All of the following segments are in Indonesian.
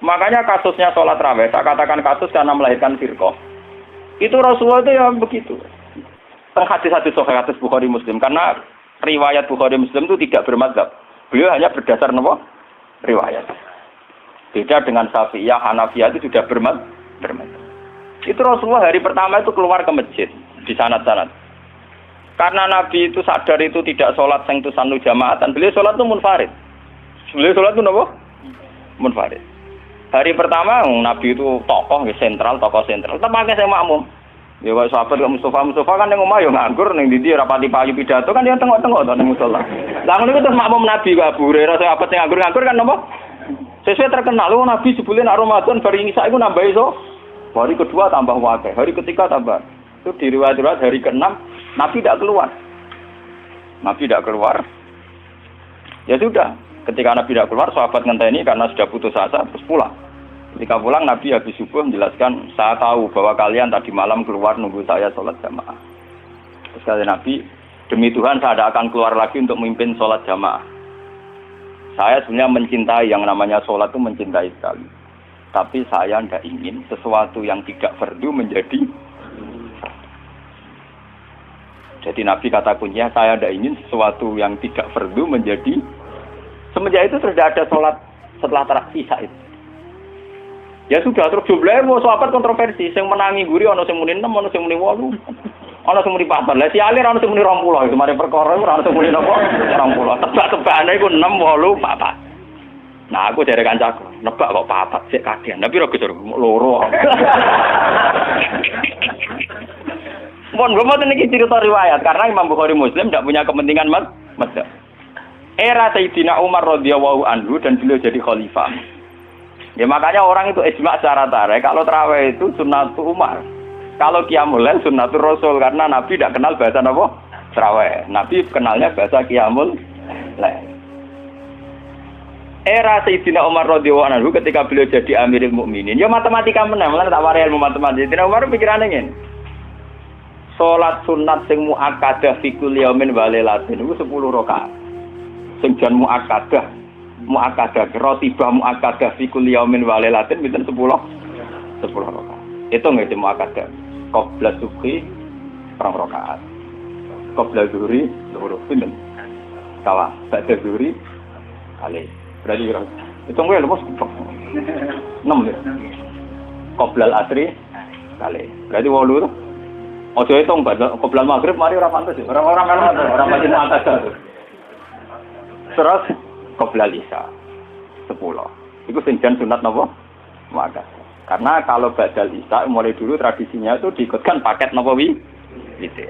Makanya kasusnya sholat raweh, saya katakan kasus karena melahirkan firqah. Itu Rasulullah itu yang begitu. Hadis-hadis sahih hadis Bukhari Muslim, karena riwayat Bukhari Muslim itu tidak bermadzhab. Beliau hanya berdasar apa? Riwayat. Beda dengan Syafi'iyah, Hanafiyah itu sudah bermadzhab. Itu Rasulullah hari pertama itu keluar ke masjid di sanad-sanad. Karena Nabi itu sadar itu tidak sholat sing tusanu jamaatan, beliau sholat itu munfarid. Beliau sholat itu apa? Munfarid. Hari pertama Nabi itu tokoh sentral. Tetap pakai saya makmum. Ya kok sahabat kok Mustafa kan ning omah yo nganggur ning ndi rapati payu pidato kan dia tengok-tengok to ning musala. Lah ngono iku terus makmum Nabi kok Abu Hurairah sahabat sing nganggur kan napa? Sesuai terkenal lho Nabi sebelum Ramadan bar Isa iku nambah iso. Hari kedua tambah akeh, hari ketiga tambah. Itu di riwayat hari ke-6 Nabi tidak keluar. Ya sudah, ketika Nabi tidak keluar sahabat ngenteni karena sudah putus asa terus pulang. Ketika pulang Nabi habis subuh menjelaskan, saya tahu bahwa kalian tadi malam keluar nunggu saya sholat jamaah. Terus kata Nabi, demi Tuhan saya tidak akan keluar lagi untuk memimpin sholat jamaah. Saya sebenarnya mencintai yang namanya sholat itu mencintai sekali. Tapi saya tidak ingin sesuatu yang tidak fardu menjadi. Jadi Nabi kata kuncinya, saya tidak ingin sesuatu yang tidak fardu menjadi. Semenjak itu tidak ada sholat setelah Isya itu. Ya sudah, terus jumlahnya mau sahabat kontroversi, yang menangi guri, ada yang muni 6, ada yang muni 8, ada yang muni 4. Lah si alir ada yang muni 20, itu mari perkara itu ada yang muni 20. Tebak-tebakannya itu 6, 8, 4. Nah aku dari kancaku, nebak kok 4, sik kagian. Tapi roh gitu, loro. Mohon gue mau ini cerita riwayat, karena Imam Bukhari Muslim tidak punya kepentingan madzhab. Era Sayyidina Umar radhiyallahu anhu dan beliau jadi khalifah. Ya makanya orang itu ijma secara tarik. Kalau tarawih itu sunnatul Umar. Kalau qiyamul lail sunnatul Rasul, karena Nabi tidak kenal bahasa apa? Tarawih. Nabi kenalnya bahasa qiyamul lail. Era Sayyidina Umar radhiyallahu anhu ketika beliau jadi Amirul Mukminin, ya matematika menang, lan tak warai ilmu matematika. Sayyidina Umar pikirane ngene. Salat sunat sing muakkadah fi kulli yaumin wa lailatin iku 10 rakaat. Sing jan muakkadah rotibah muakkadah fi kulli yaumin wa lailatin pinten 10 rakaat. Itu nggih muakkadah. Qabla subhi 2 rakaat. Qabla zuhri 2 pinten? Kawa, ba'da zuhri kali. Berarti kira. Itu nggih lho Mas. 6 ya. Qabla al-asri kali. Berarti 8 to. Ojo hitung qabla maghrib mari ora pantes. Orang macam atas. Terus qabla isya 10. Itu senjan sunat napa? Maka. Karena kalau badal isya mulai dulu tradisinya itu diikutkan paket napa gitu.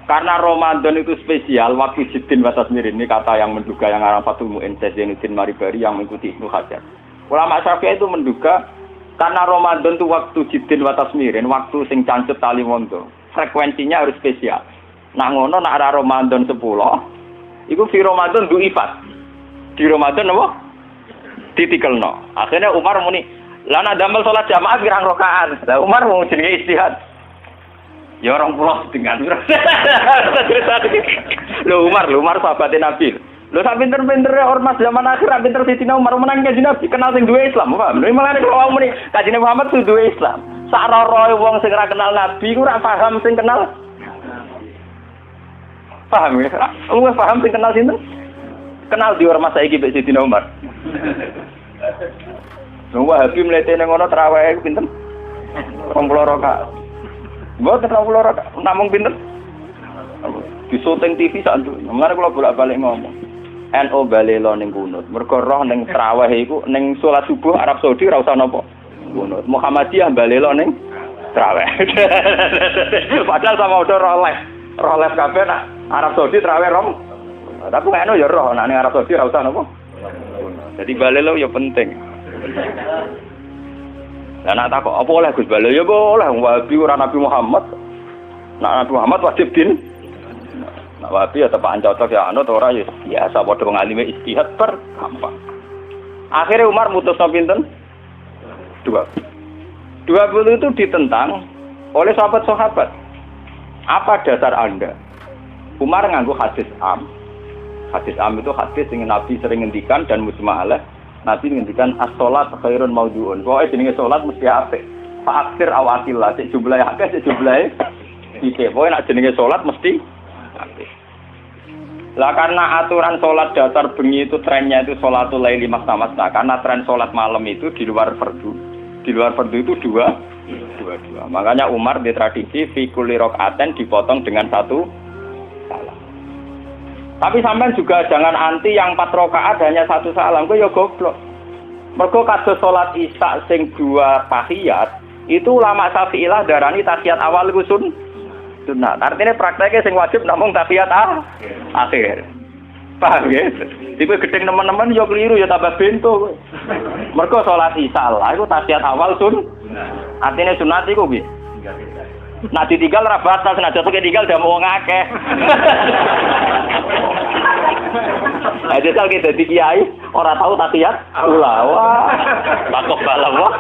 Karena Ramadan itu spesial waktu Jiddin wa Tasmirin, ini kata yang menduga yang arah Fathul Mu'in Zainuddin Maribari yang mengikuti Ibnu Hajar. Ulama Syafi'i itu menduga karena Ramadan itu waktu Jiddin wa Tasmirin, waktu sing cancut tali wondo, frekuensinya harus spesial. Nah ngono nak arah Ramadan 10 iku fi Ramadan du'ifat. Di Ramadan apa? Ditikelno. Akhirnya Umar muni, "Lah nek damel salat jamaah pirang rakaat?" Lah Umar mau jenenge istihad. Ya orang pulau dengan. Lho Umar sahabatnya Nabi. Lho sak pinter-pintere ormas zaman akhir pinter Sayyidina Umar menang Kanjeng Nabi kenal sing duwe Islam, paham? Lha malah nek wong muni Kanjeng Muhammad sing duwe Islam. Sak roroe wong sing ora kenal Nabi ku ora paham sing kenal. Paham ya? Lu paham sing kenal sinten? Kenal di ormas saiki mbek Sayyidina Umar. Lho Wahabi mletene ngono traweh iku pinten? 20 rakaat. Mboten 20 rakaat, namung pinten? Di syuting TV sak nduk. Mengare kula bolak-balik ngomong. NU balelo ning kunut. Mergo roh ning traweh iku ning salat subuh Arab Saudi ora usah napa. Kunut. Muhammadiyah balelo ning traweh. Padahal sama udah roh les kabeh nak Arab Saudi traweh rom. Tapi NU ya roh nak ning Arab Saudi ora usah napa. Jadi balelo ya penting. Lah nak takok apa oleh Gus balelo ya boleh Wahabi ora Nabi Muhammad. Nak Nabi Muhammad wajib din. Nak Wahabi ya tepakan cocok ya anu ora ya biasa padha ngalime istihad per gampang. Akhirnya Umar mutusno pinten? 20 itu ditentang oleh sahabat-sahabat. Apa dasar Anda? Umar nganggo hadis am. Hadis am itu hadis yang Nabi sering ngendikan dan mujma' alaih. Nabi ngendikan as-shalat khairun maudhu'un. Pokoke jenenge salat mesti apik. Fa'aksir awatillah, sik jumlahe akeh, sik jumlahe iki. Pokoke nek jenenge salat mesti apik. Lah karena aturan sholat dasar bengi itu trennya itu sholatul laili masna-masna. Karena tren sholat malam itu di luar fardu. Di luar fardu itu dua. Makanya Umar di tradisi fi kulli rakaatin dipotong dengan satu salam. Tapi sampean juga jangan anti yang 4 rakaat hanya satu salam. Kowe ya goblok. Mergo kados sholat isya sing 2 tahiyat itu ulama Syafi'iyah darani tahiyat awal iku sunnah. Artinya prakteknya sing wajib namung tahiyat akhir. Paham ya? Tipe gedeng teman-teman yo keliru ya tambah bento. Mergo salat isya lah iku tahiyat awal artinya sunat iku piye? Nah ditinggal ra batal senajan kok tinggal dah wong akeh. Ada sal kita dadi kiai ora tahu tahiyat ula. Wah. Takok balam wah.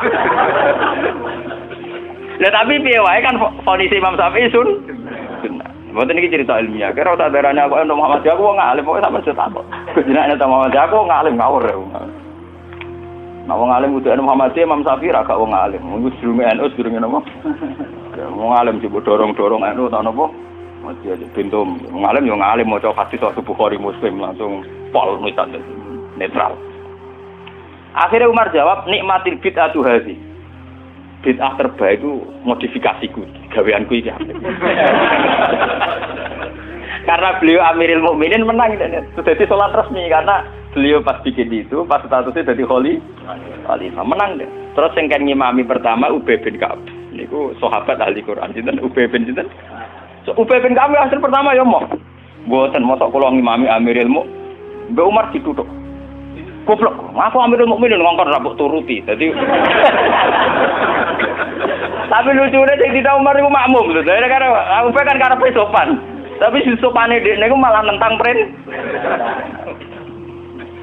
Lah tapi piye wae kan vonis Imam Syafi'i sunnah. Mboten iki cerita ilmiah. Kira ora darane aku untuk Muhammad aku wong alim pokoke sampeyan setakok. Jenenge ta Muhammad aku wong alim ngawur. Nah wong alim kudu Muhammad Imam Syafi'i ra gak wong alim. Wong durunge NU durunge napa? Wong alim coba dorong-dorong NU ta napa? Mesti aja pintu wong alim yo ngalim maca hadis sahih Bukhari Muslim langsung pol misalnya netral. Akhirnya Umar jawab nikmatil bid'atu hadhi. Bid'ah terbaik itu modifikasiku, gaweanku iki. Karena beliau Amirul Mukminin menang sudah di sholat resmi karena beliau pas bikin itu pas statusnya jadi khalifah menang deh. Terus yang kan ngimami pertama Ubay bin Ka'ab. Niku sahabat ahli Quran sinten Ubay bin sinten. Ubay bin Ka'ab hasil pertama ya mau. Mboten mosok kula ngimami Amirul Mukminin. Mbak Umar dituthuk. Goblok, aku Amirul Mukminin ngongkon ra mbok turuti. Dadi tapi lucunya Sayyidina Umar itu makmum lho. Karena Ubay kan karepe sopan. Tapi si sopane dekne iku malah nentang prin.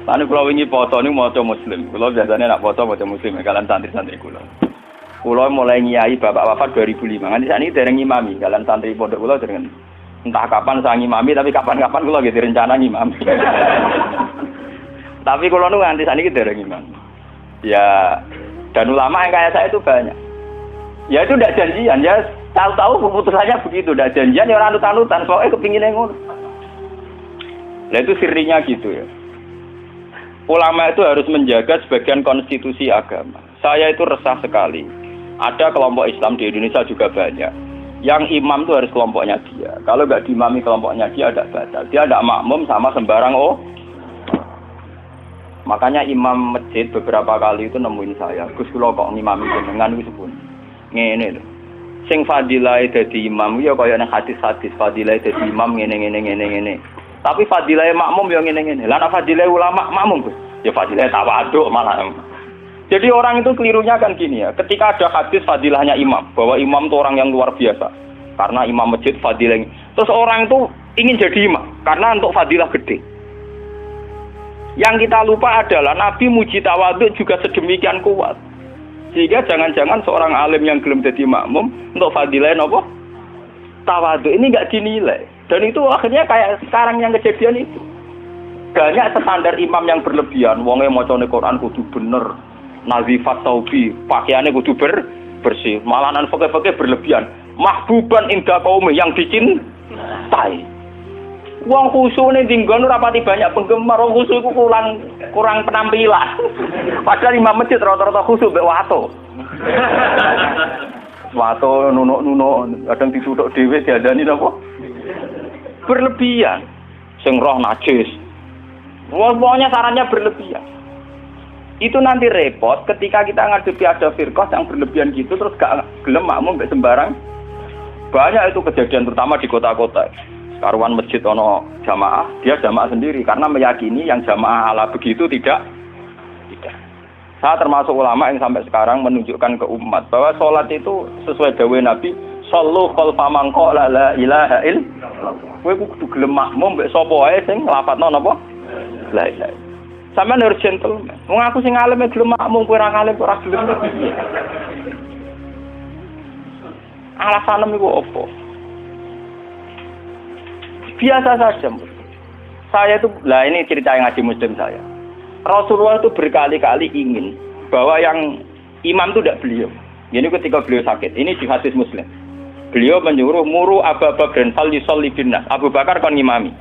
Lan kula wingi foto niku maca muslim. Kula biasane nak foto maca muslim kalian santri-santri kula. Kula mulai ngiyai bapak wafat 2005. Nganti sakniki dereng ngimami kalian santri pondok kula dereng. Entah kapan saya ngimami tapi kapan-kapan kula nggih direncana ngimami. Tapi kula nu nganti sakniki dereng ngimami. Ya dan ulama yang kayak saya itu banyak. Ya itu tidak janjian ya. Tahu-tahu keputusannya begitu, tidak janjian ya orang anut-anutan, soalnya kepinginnya ngono. Nah itu sirinya gitu ya. Ulama itu harus menjaga sebagian konstitusi agama. Saya itu resah sekali. Ada kelompok Islam di Indonesia juga banyak. Yang imam itu harus kelompoknya dia. Kalau nggak diimami kelompoknya dia ada batal. Dia tidak makmum sama sembarang Makanya imam masjid beberapa kali itu nemuin saya. Gus kula kok ngimami jenengan itu pun. Ngene lho. Sing fadilah dadi imam ya kaya nang hadis-hadis fadilah dadi imam ngene. Tapi fadilah makmum ya ngene. Lah nek fadilah ulama makmum Gus, ya fadilah tawadhu malah. Jadi orang itu kelirunya kan gini ya. Ketika ada hadis fadilahnya imam, bahwa imam itu orang yang luar biasa. Karena imam masjid fadilah. Terus orang itu ingin jadi imam karena untuk fadilah gede. Yang kita lupa adalah Nabi muji tawadhu juga sedemikian kuat. Sehingga jangan-jangan seorang alim yang belum jadi makmum untuk fadilah apa? Tawadhu ini enggak dinilai. Dan itu akhirnya kayak sekarang yang kejadian itu. Banyak standar imam yang berlebihan. Wonge macane Quran kudu bener. Nazifat taubi, pakaiannya kudu bersih. Malahan fakih-fakih berlebihan. Mahbuban inda qaumi yang dicintai. Wong khusuk ning nggon ora pati banyak penggemar, wong khusuk iku kurang penampilan. Padahal imam masjid rata-rata khusuk mek wato. Wato nunuk-nunuk, kadang dituthuk dhewe diandani napa? Berlebihan. Sing roh najis. Pokoknya sarannya berlebihan. Itu nanti repot ketika kita ngadepi ada firqah yang berlebihan gitu terus gak gelem makmum mek sembarang. Banyak itu kejadian terutama di kota-kota. Karuan masjid ono jamaah, dia jamaah sendiri karena meyakini yang jamaah ala begitu tidak. Saya termasuk ulama yang sampai sekarang menunjukkan ke umat bahwa sholat itu sesuai dawuh Nabi, shollu khalfa man qala la ilaha illallah. Kowe kudu gelem makmum mbek sapa wae sing nglafadzno napa? La ilaha. Sampeyan harus gentleman. Wong aku sing alim gelem makmum kowe ora alim ora gelem. Alasan iku opo? Biasa saja. Saya itu, lah ini cerita yang ngaji muslim saya. Rasulullah itu berkali-kali ingin bahwa yang imam itu tidak beliau. Ini ketika beliau sakit. Ini di hadis Muslim. Beliau menyuruh muru Abu Bakar fal yusolli binnas. Abu Bakar kon ngimami.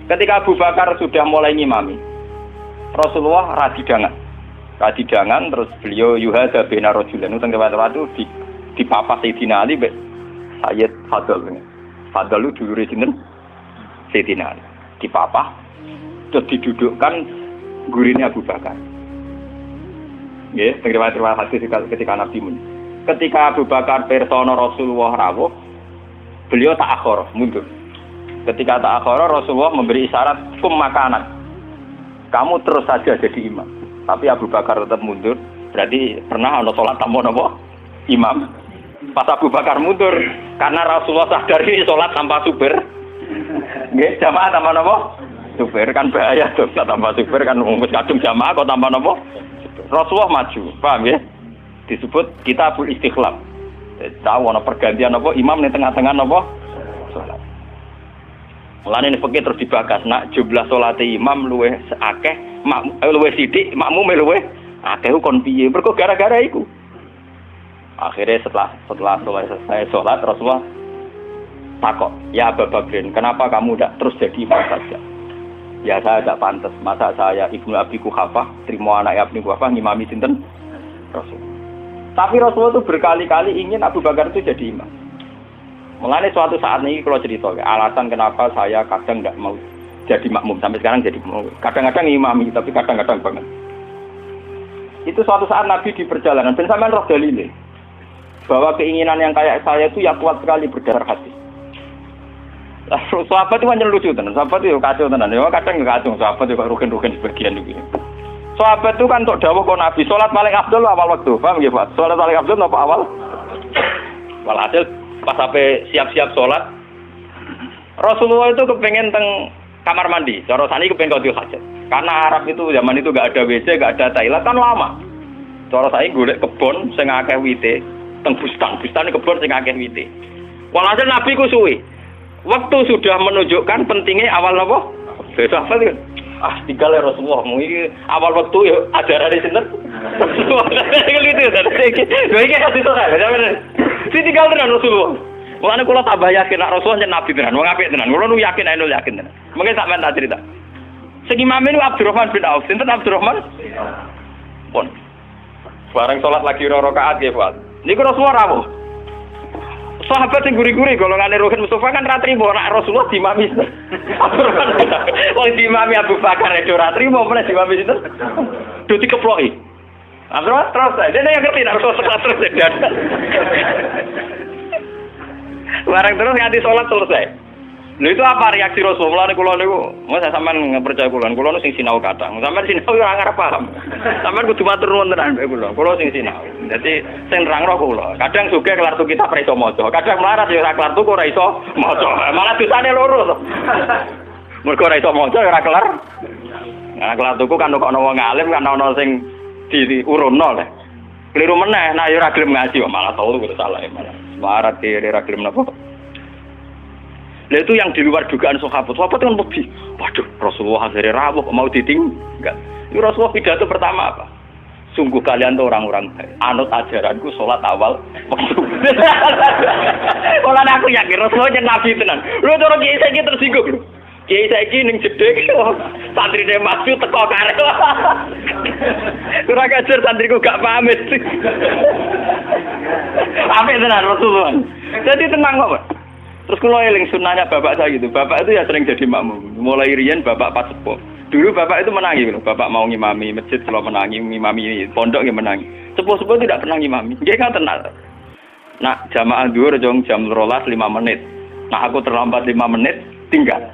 Ketika Abu Bakar sudah mulai ngimami, Rasulullah radidangan terus beliau yuhadza bina rajulan utang waktu itu di papa Sayyidina Ali mbek Sayyid Fadl. Fadl itu dulure sinten? Sayyidina Ali. Di papa terus didudukkan gurine Abu Bakar. Nggih, terima hadis ketika Nabi mun. Ketika Abu Bakar persona Rasulullah rawuh, beliau tak akhir mundur. Ketika tak akhir Rasulullah memberi isyarat kum makanan. Kamu terus saja jadi imam. Tapi Abu Bakar tetap mundur. Berarti pernah ana salat tanpa napa? Imam. Pas Abu Bakar mundur karena Rasulullah sadar ini salat tanpa supir. Nggih, jamaah tanpa napa? Supir kan bahaya tuh. Tanpa supir kan wis kadung jamaah kok tanpa napa? Rasulullah maju. Paham ya? Disebut kitabul istikhlaf. Tahu ana pergantian apa imam ning tengah-tengah napa? Salat. Mulane ini fikih terus dibahas nak jumlah salat imam luwih akeh, luwih sithik, makmum luwih akeh kon piye? Mergo gara-gara iku. Akhirnya setelah selesai salat Rasulullah takok, "Ya Abu Bakrin, kenapa kamu tidak terus jadi imam saja?" Ya saya tidak pantas. Masa saya Ibnu Abi Quhafah terima anak Ibnu Quhafah ngimami sinten? Rasul. Tapi Rasulullah itu berkali-kali ingin Abu Bakar itu jadi imam. Mulane suatu saat ini kalau cerita, alasan kenapa saya kadang tidak mau jadi makmum sampai sekarang jadi makmum. Kadang-kadang imami, tapi kadang-kadang banget. Itu suatu saat Nabi di perjalanan, dan sampean roh dalile bahwa keinginan yang kayak saya itu ya kuat sekali berdasar hati. Sahabat itu hanya lucu tenan, sahabat itu kacau tenan. Ya kadang kacau, sahabat juga rugen-rugen sebagian itu. Sahabat itu kan untuk dawuh kok Nabi, salat paling afdal awal waktu. Paham nggih, Pak? Salat paling afdal apa awal? Walhasil pas sampai siap-siap sholat, Rasulullah itu kepengen teng kamar mandi. Cara sani kepengen qadhi hajat. Karena Arab itu zaman itu enggak ada WC, enggak ada toilet kan lama. Cara saya golek kebon sing akeh wite, teng bustan kebon sing akeh wite. Walhasil Nabi ku suwe. Waktu sudah menunjukkan pentingnya awal napa? Besok apa kan? Tinggal ya Rasulullah. Mungkin awal waktu ya ajaran sinten? Gitu kan. Lha iki kasih ora, si tinggal tenan Rasulullah. Mulane kula tambah yakin nek Rasulullah yen nabi tenan, wong apik tenan. Kula nu yakin ae yakin tenan. Mengke sampean tak cerita. Sing imam niku Abdurrahman bin Auf. Sinten Abdurrahman? Pun. Bareng salat lagi rakaat nggih, Pak. Niku Rasulullah rawuh. Sahabat sing guri-guri golongane Ruhin Mustafa kan ra trimo nek Rasulullah dimami. Abdurrahman. Wong dimami Abu Bakar ora trimo meneh dimami sinten? Do dikeploki. Abdurrahman terus dene yang ngerti nek Rasulullah terus dan. Bareng terus nganti salat selesai. Lha itu apa reaksi Rasulullah kula niku? Masa sampean percaya kula niku sing sinau kadang. Sampean sinau ora ngarep paham. Sampean kudu matur nuwun tenan kula. Kula sing sinau. Dadi sing nerangno kula. Kadang sugih kelar tuku kitab ora iso maca. Kadang melarat ya ora kelar tuku ora iso maca. Malah dosane loro to. Mergo ora iso maca ya ora kelar. Nah, kelar tuku kan kok ana wong alim kan ana sing diurunno lho. Keliru meneh, nah ya ora gelem ngaji kok malah tau kudu salah malah. Melarat kiri ora gelem napa? Lah itu yang di luar dugaan sahabat. Sahabat kan lebih, waduh Rasulullah akhirnya rawuh mau ditinggal. Itu Rasulullah pidato pertama apa? Sungguh kalian tuh orang-orang baik. Anut ajaranku sholat awal waktu. Kalau aku yakin Rasulullah yang nabi tenan. Lu cara kiai saiki tersinggung lho. Kiai saiki ning jedhe santrine masuk teko karep. Kurang ajar santriku gak pamit. Apik tenan Rasulullah. Jadi tenang kok, Pak. Terus kalau eling sunnahnya bapak saya gitu, bapak itu ya sering jadi makmum. Mulai riyen bapak pas sepuh. Dulu bapak itu menangi loh, bapak mau ngimami masjid kalau menangi, ngimami pondok ya menangi. Sepuh-sepuh tidak pernah ngimami, dia kan tenang. Nah jamaah duhur jam 12 5 menit. Nah aku terlambat 5 menit, tinggal.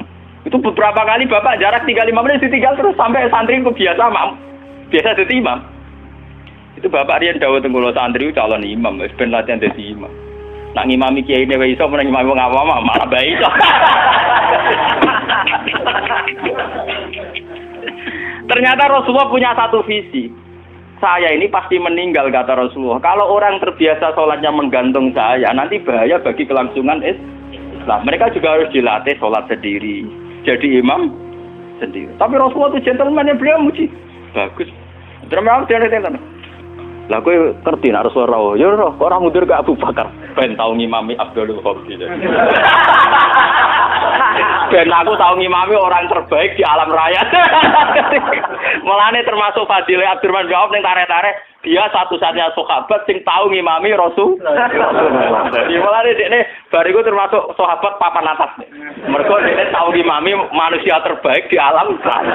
Itu beberapa kali bapak jarak 3-5 menit ditinggal terus sampai santri ku biasa jadi imam. Itu bapak riyen dawuh teng kula santri calon imam, wis ben latihan dadi imam. Nak ngimami kiai ne wae iso meneng ngimami wong awam malah bae iso. Ternyata Rasulullah punya satu visi. Saya ini pasti meninggal kata Rasulullah. Kalau orang terbiasa sholatnya menggantung saya, nanti bahaya bagi kelangsungan Islam. Mereka juga harus dilatih sholat sendiri, jadi imam sendiri. Tapi Rasulullah itu gentleman yang beliau muji. bagus. Terus memang dia ngerti. Lah kowe ngerti nek Rasulullah ya kok ora mundur ke Abu Bakar ben tau ngimami Abdul Qadir. Ben aku tau ngimami orang terbaik di alam raya. Mulane termasuk fadilah Abdurrahman bin Auf ning tarik-tarik dia satu-satunya sahabat sing tau ngimami Rasul. Jadi mulane dekne bariku termasuk sahabat papan atas. Mergo dekne tau ngimami manusia terbaik di alam raya.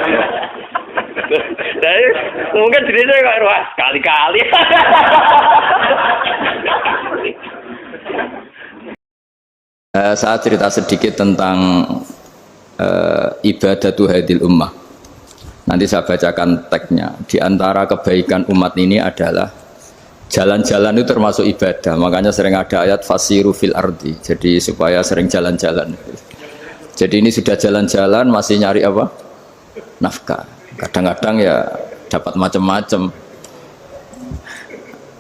Jadi mungkin dirinya kok wah kali-kali. Saya cerita sedikit tentang ibadatu hadil ummah. Nanti saya bacakan teksnya. Di antara kebaikan umat ini adalah jalan-jalan itu termasuk ibadah. Makanya sering ada ayat fasiru fil ardi. Jadi supaya sering jalan-jalan. Jadi ini sudah jalan-jalan masih nyari apa? Nafkah. Kadang-kadang ya dapat macam-macam.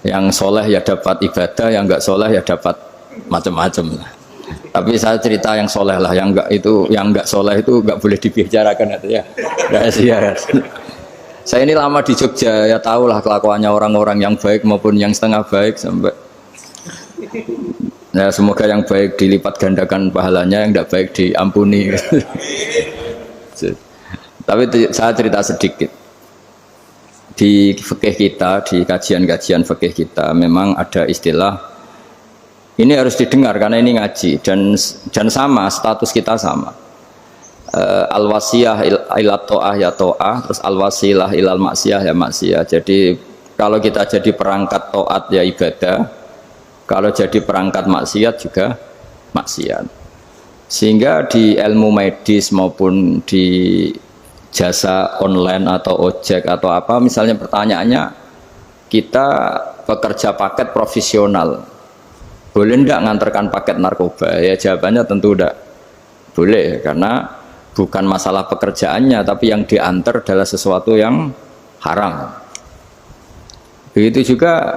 Yang soleh ya dapat ibadah, yang enggak soleh ya dapat macam-macam. Tapi saya cerita yang soleh lah, yang enggak soleh itu enggak boleh dibicarakan ya. Rahasia. Saya ini lama di Jogja, ya tahulah kelakuannya orang-orang yang baik maupun yang setengah baik sampai. Ya semoga yang baik dilipat gandakan pahalanya, yang enggak baik diampuni. Tapi saya cerita sedikit. Di fikih kita, di kajian-kajian fikih kita memang ada istilah ini harus didengar karena ini ngaji dan sama status kita sama. Al-wasiyah ila ta'ah ya ta'ah, terus al-wasilah ilal maksiyah ya maksiyah. Jadi kalau kita jadi perangkat taat ya ibadah, kalau jadi perangkat maksiat juga maksiat. Sehingga di ilmu medis maupun di jasa online atau ojek atau apa, misalnya pertanyaannya kita pekerja paket profesional boleh ndak ngantarkan paket narkoba? Ya jawabannya tentu ndak boleh, karena bukan masalah pekerjaannya, tapi yang diantar adalah sesuatu yang haram. Begitu juga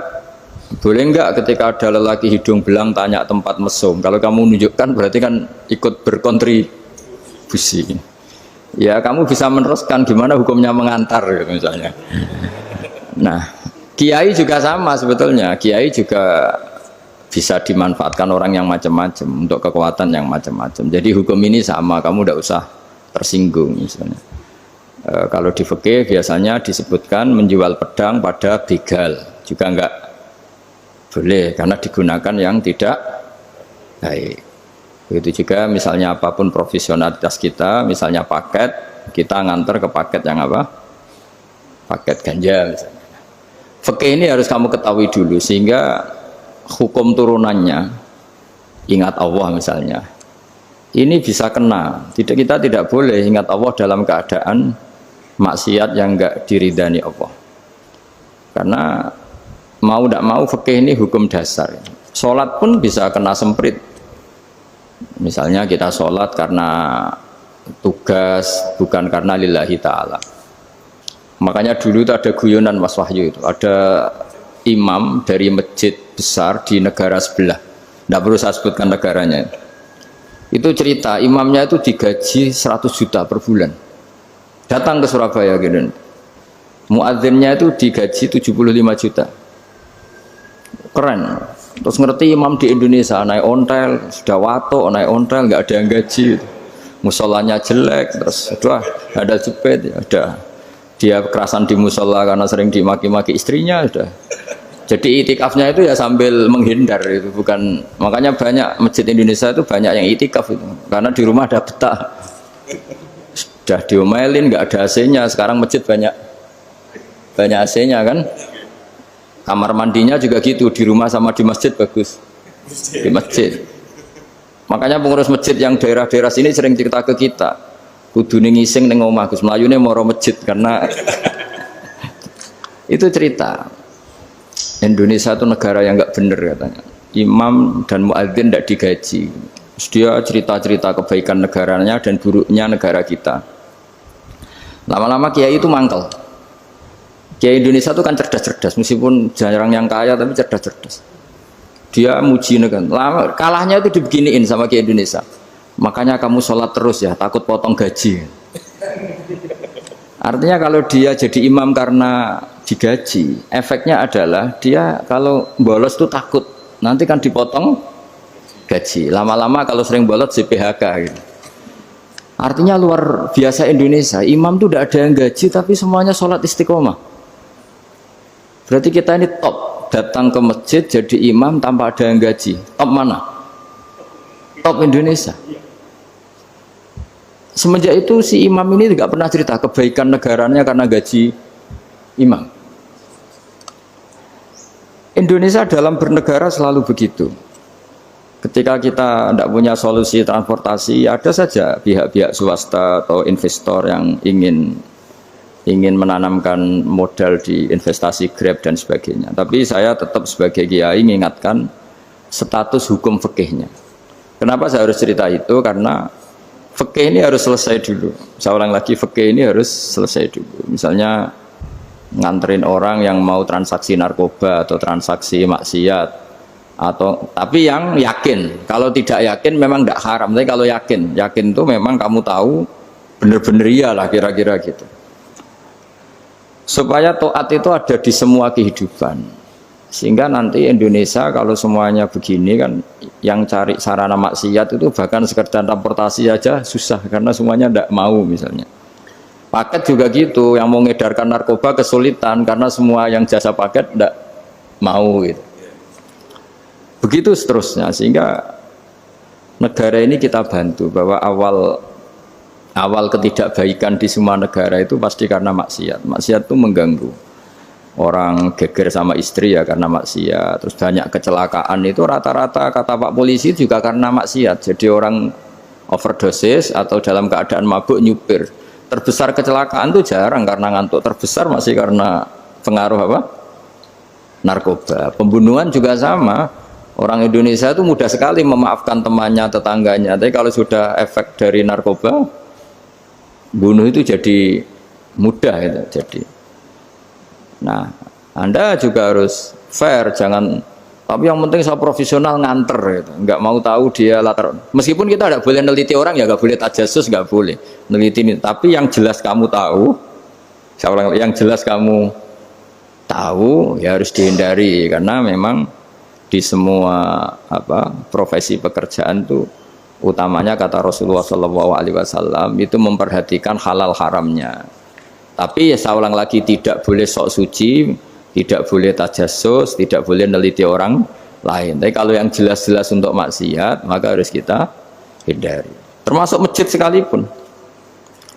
boleh enggak ketika ada lelaki hidung belang tanya tempat mesum, kalau kamu menunjukkan berarti kan ikut berkontribusi. Ya kamu bisa meneruskan gimana hukumnya mengantar gitu, misalnya. Nah kiai juga sama sebetulnya, kiai juga bisa dimanfaatkan orang yang macam-macam untuk kekuatan yang macam-macam. Jadi hukum ini sama, kamu tidak usah tersinggung misalnya. Kalau di fikih biasanya disebutkan menjual pedang pada begal juga enggak boleh karena digunakan yang tidak baik. Begitu juga misalnya apapun profesionalitas kita, misalnya paket, kita nganter ke paket yang apa? Paket ganja misalnya. Fikih ini harus kamu ketahui dulu sehingga hukum turunannya, ingat Allah misalnya, ini bisa kena. Kita tidak boleh ingat Allah dalam keadaan maksiat yang enggak diridani Allah. Karena mau tidak mau fikih ini hukum dasar. Sholat pun bisa kena semprit. Misalnya kita sholat karena tugas, bukan karena lillahi ta'ala. Makanya dulu itu ada guyonan Mas Wahyu itu, ada imam dari masjid besar di negara sebelah, tidak perlu saya sebutkan negaranya. Itu cerita imamnya itu digaji 100 juta per bulan, datang ke Surabaya gitu. Muadzinnya itu digaji 75 juta, keren. Terus ngerti imam di Indonesia naik ontel, sudah wato naik ontel, nggak ada yang gaji, musolanya jelek, terus sudah ada jepit, ada dia kerasan di musola karena sering dimaki-maki istrinya, sudah. Jadi itikafnya itu ya sambil menghindar itu, bukan. Makanya banyak masjid Indonesia itu banyak yang itikaf itu, karena di rumah ada betah, sudah diomelin, nggak ada AC-nya. Sekarang masjid banyak AC-nya kan. Kamar mandinya juga gitu, di rumah sama di masjid bagus. Di masjid. Makanya pengurus masjid yang daerah-daerah sini sering cerita ke kita, kudu ngising ning omah Gus, mlayune moro masjid karena itu cerita. Indonesia itu negara yang enggak bener katanya. Imam dan muadzin tidak digaji. Terus dia cerita-cerita kebaikan negaranya dan buruknya negara kita. Lama-lama kiai itu mangkel. Kiai Indonesia itu kan cerdas-cerdas, meskipun jarang yang kaya tapi cerdas-cerdas. Dia muji negara. Lama, kalahnya itu dibeginiin sama Kiai Indonesia. Makanya kamu sholat terus ya, takut potong gaji. Artinya kalau dia jadi imam karena digaji, efeknya adalah dia kalau bolos tuh takut nanti kan dipotong gaji. Lama-lama kalau sering bolos di PHK gitu. Artinya luar biasa Indonesia, imam tuh tidak ada yang gaji tapi semuanya sholat istiqomah. Berarti kita ini top, datang ke masjid jadi imam tanpa ada yang gaji. Top mana? Top Indonesia. Semenjak itu si imam ini tidak pernah cerita kebaikan negaranya karena gaji imam. Indonesia dalam bernegara selalu begitu. Ketika kita tidak punya solusi transportasi, ada saja pihak-pihak swasta atau investor yang ingin menanamkan modal di investasi Grab dan sebagainya. Tapi saya tetap sebagai kiai mengingatkan status hukum fikihnya. Kenapa saya harus cerita itu? Karena fikih ini harus selesai dulu. Saya ulang lagi, fikih ini harus selesai dulu. Misalnya nganterin orang yang mau transaksi narkoba atau transaksi maksiat, atau tapi yang yakin. Kalau tidak yakin memang tidak haram. Tapi kalau yakin itu memang kamu tahu benar-benar iyalah kira-kira gitu. Supaya taat itu ada di semua kehidupan. Sehingga nanti Indonesia kalau semuanya begini kan, yang cari sarana maksiat itu bahkan sekedar transportasi aja susah karena semuanya tidak mau misalnya. Paket juga gitu, yang mau ngedarkan narkoba kesulitan karena semua yang jasa paket tidak mau gitu. Begitu seterusnya, sehingga negara ini kita bantu bahwa awal ketidakbaikan di semua negara itu pasti karena maksiat. Maksiat itu mengganggu. Orang geger sama istri ya karena maksiat. Terus banyak kecelakaan itu rata-rata kata Pak Polisi juga karena maksiat. Jadi orang overdosis atau dalam keadaan mabuk nyupir. Terbesar kecelakaan itu jarang karena ngantuk. Terbesar masih karena pengaruh apa? Narkoba. Pembunuhan juga sama. Orang Indonesia itu mudah sekali memaafkan temannya, tetangganya. Tapi kalau sudah efek dari narkoba, bunuh itu jadi mudah itu. Jadi, nah, Anda juga harus fair, jangan. Tapi yang penting saya profesional nganter, gitu. Nggak mau tahu dia latar. Meskipun kita tidak boleh neliti orang, ya nggak boleh tajasus, nggak boleh neliti ini. Tapi yang jelas kamu tahu, yang jelas kamu tahu, ya harus dihindari karena memang di semua profesi pekerjaan itu utamanya kata Rasulullah SAW itu memperhatikan halal haramnya. Tapi ya saya ulang lagi, tidak boleh sok suci, tidak boleh tajasus, tidak boleh neliti orang lain. Tapi kalau yang jelas-jelas untuk maksiat maka harus kita hindari. Termasuk masjid sekalipun.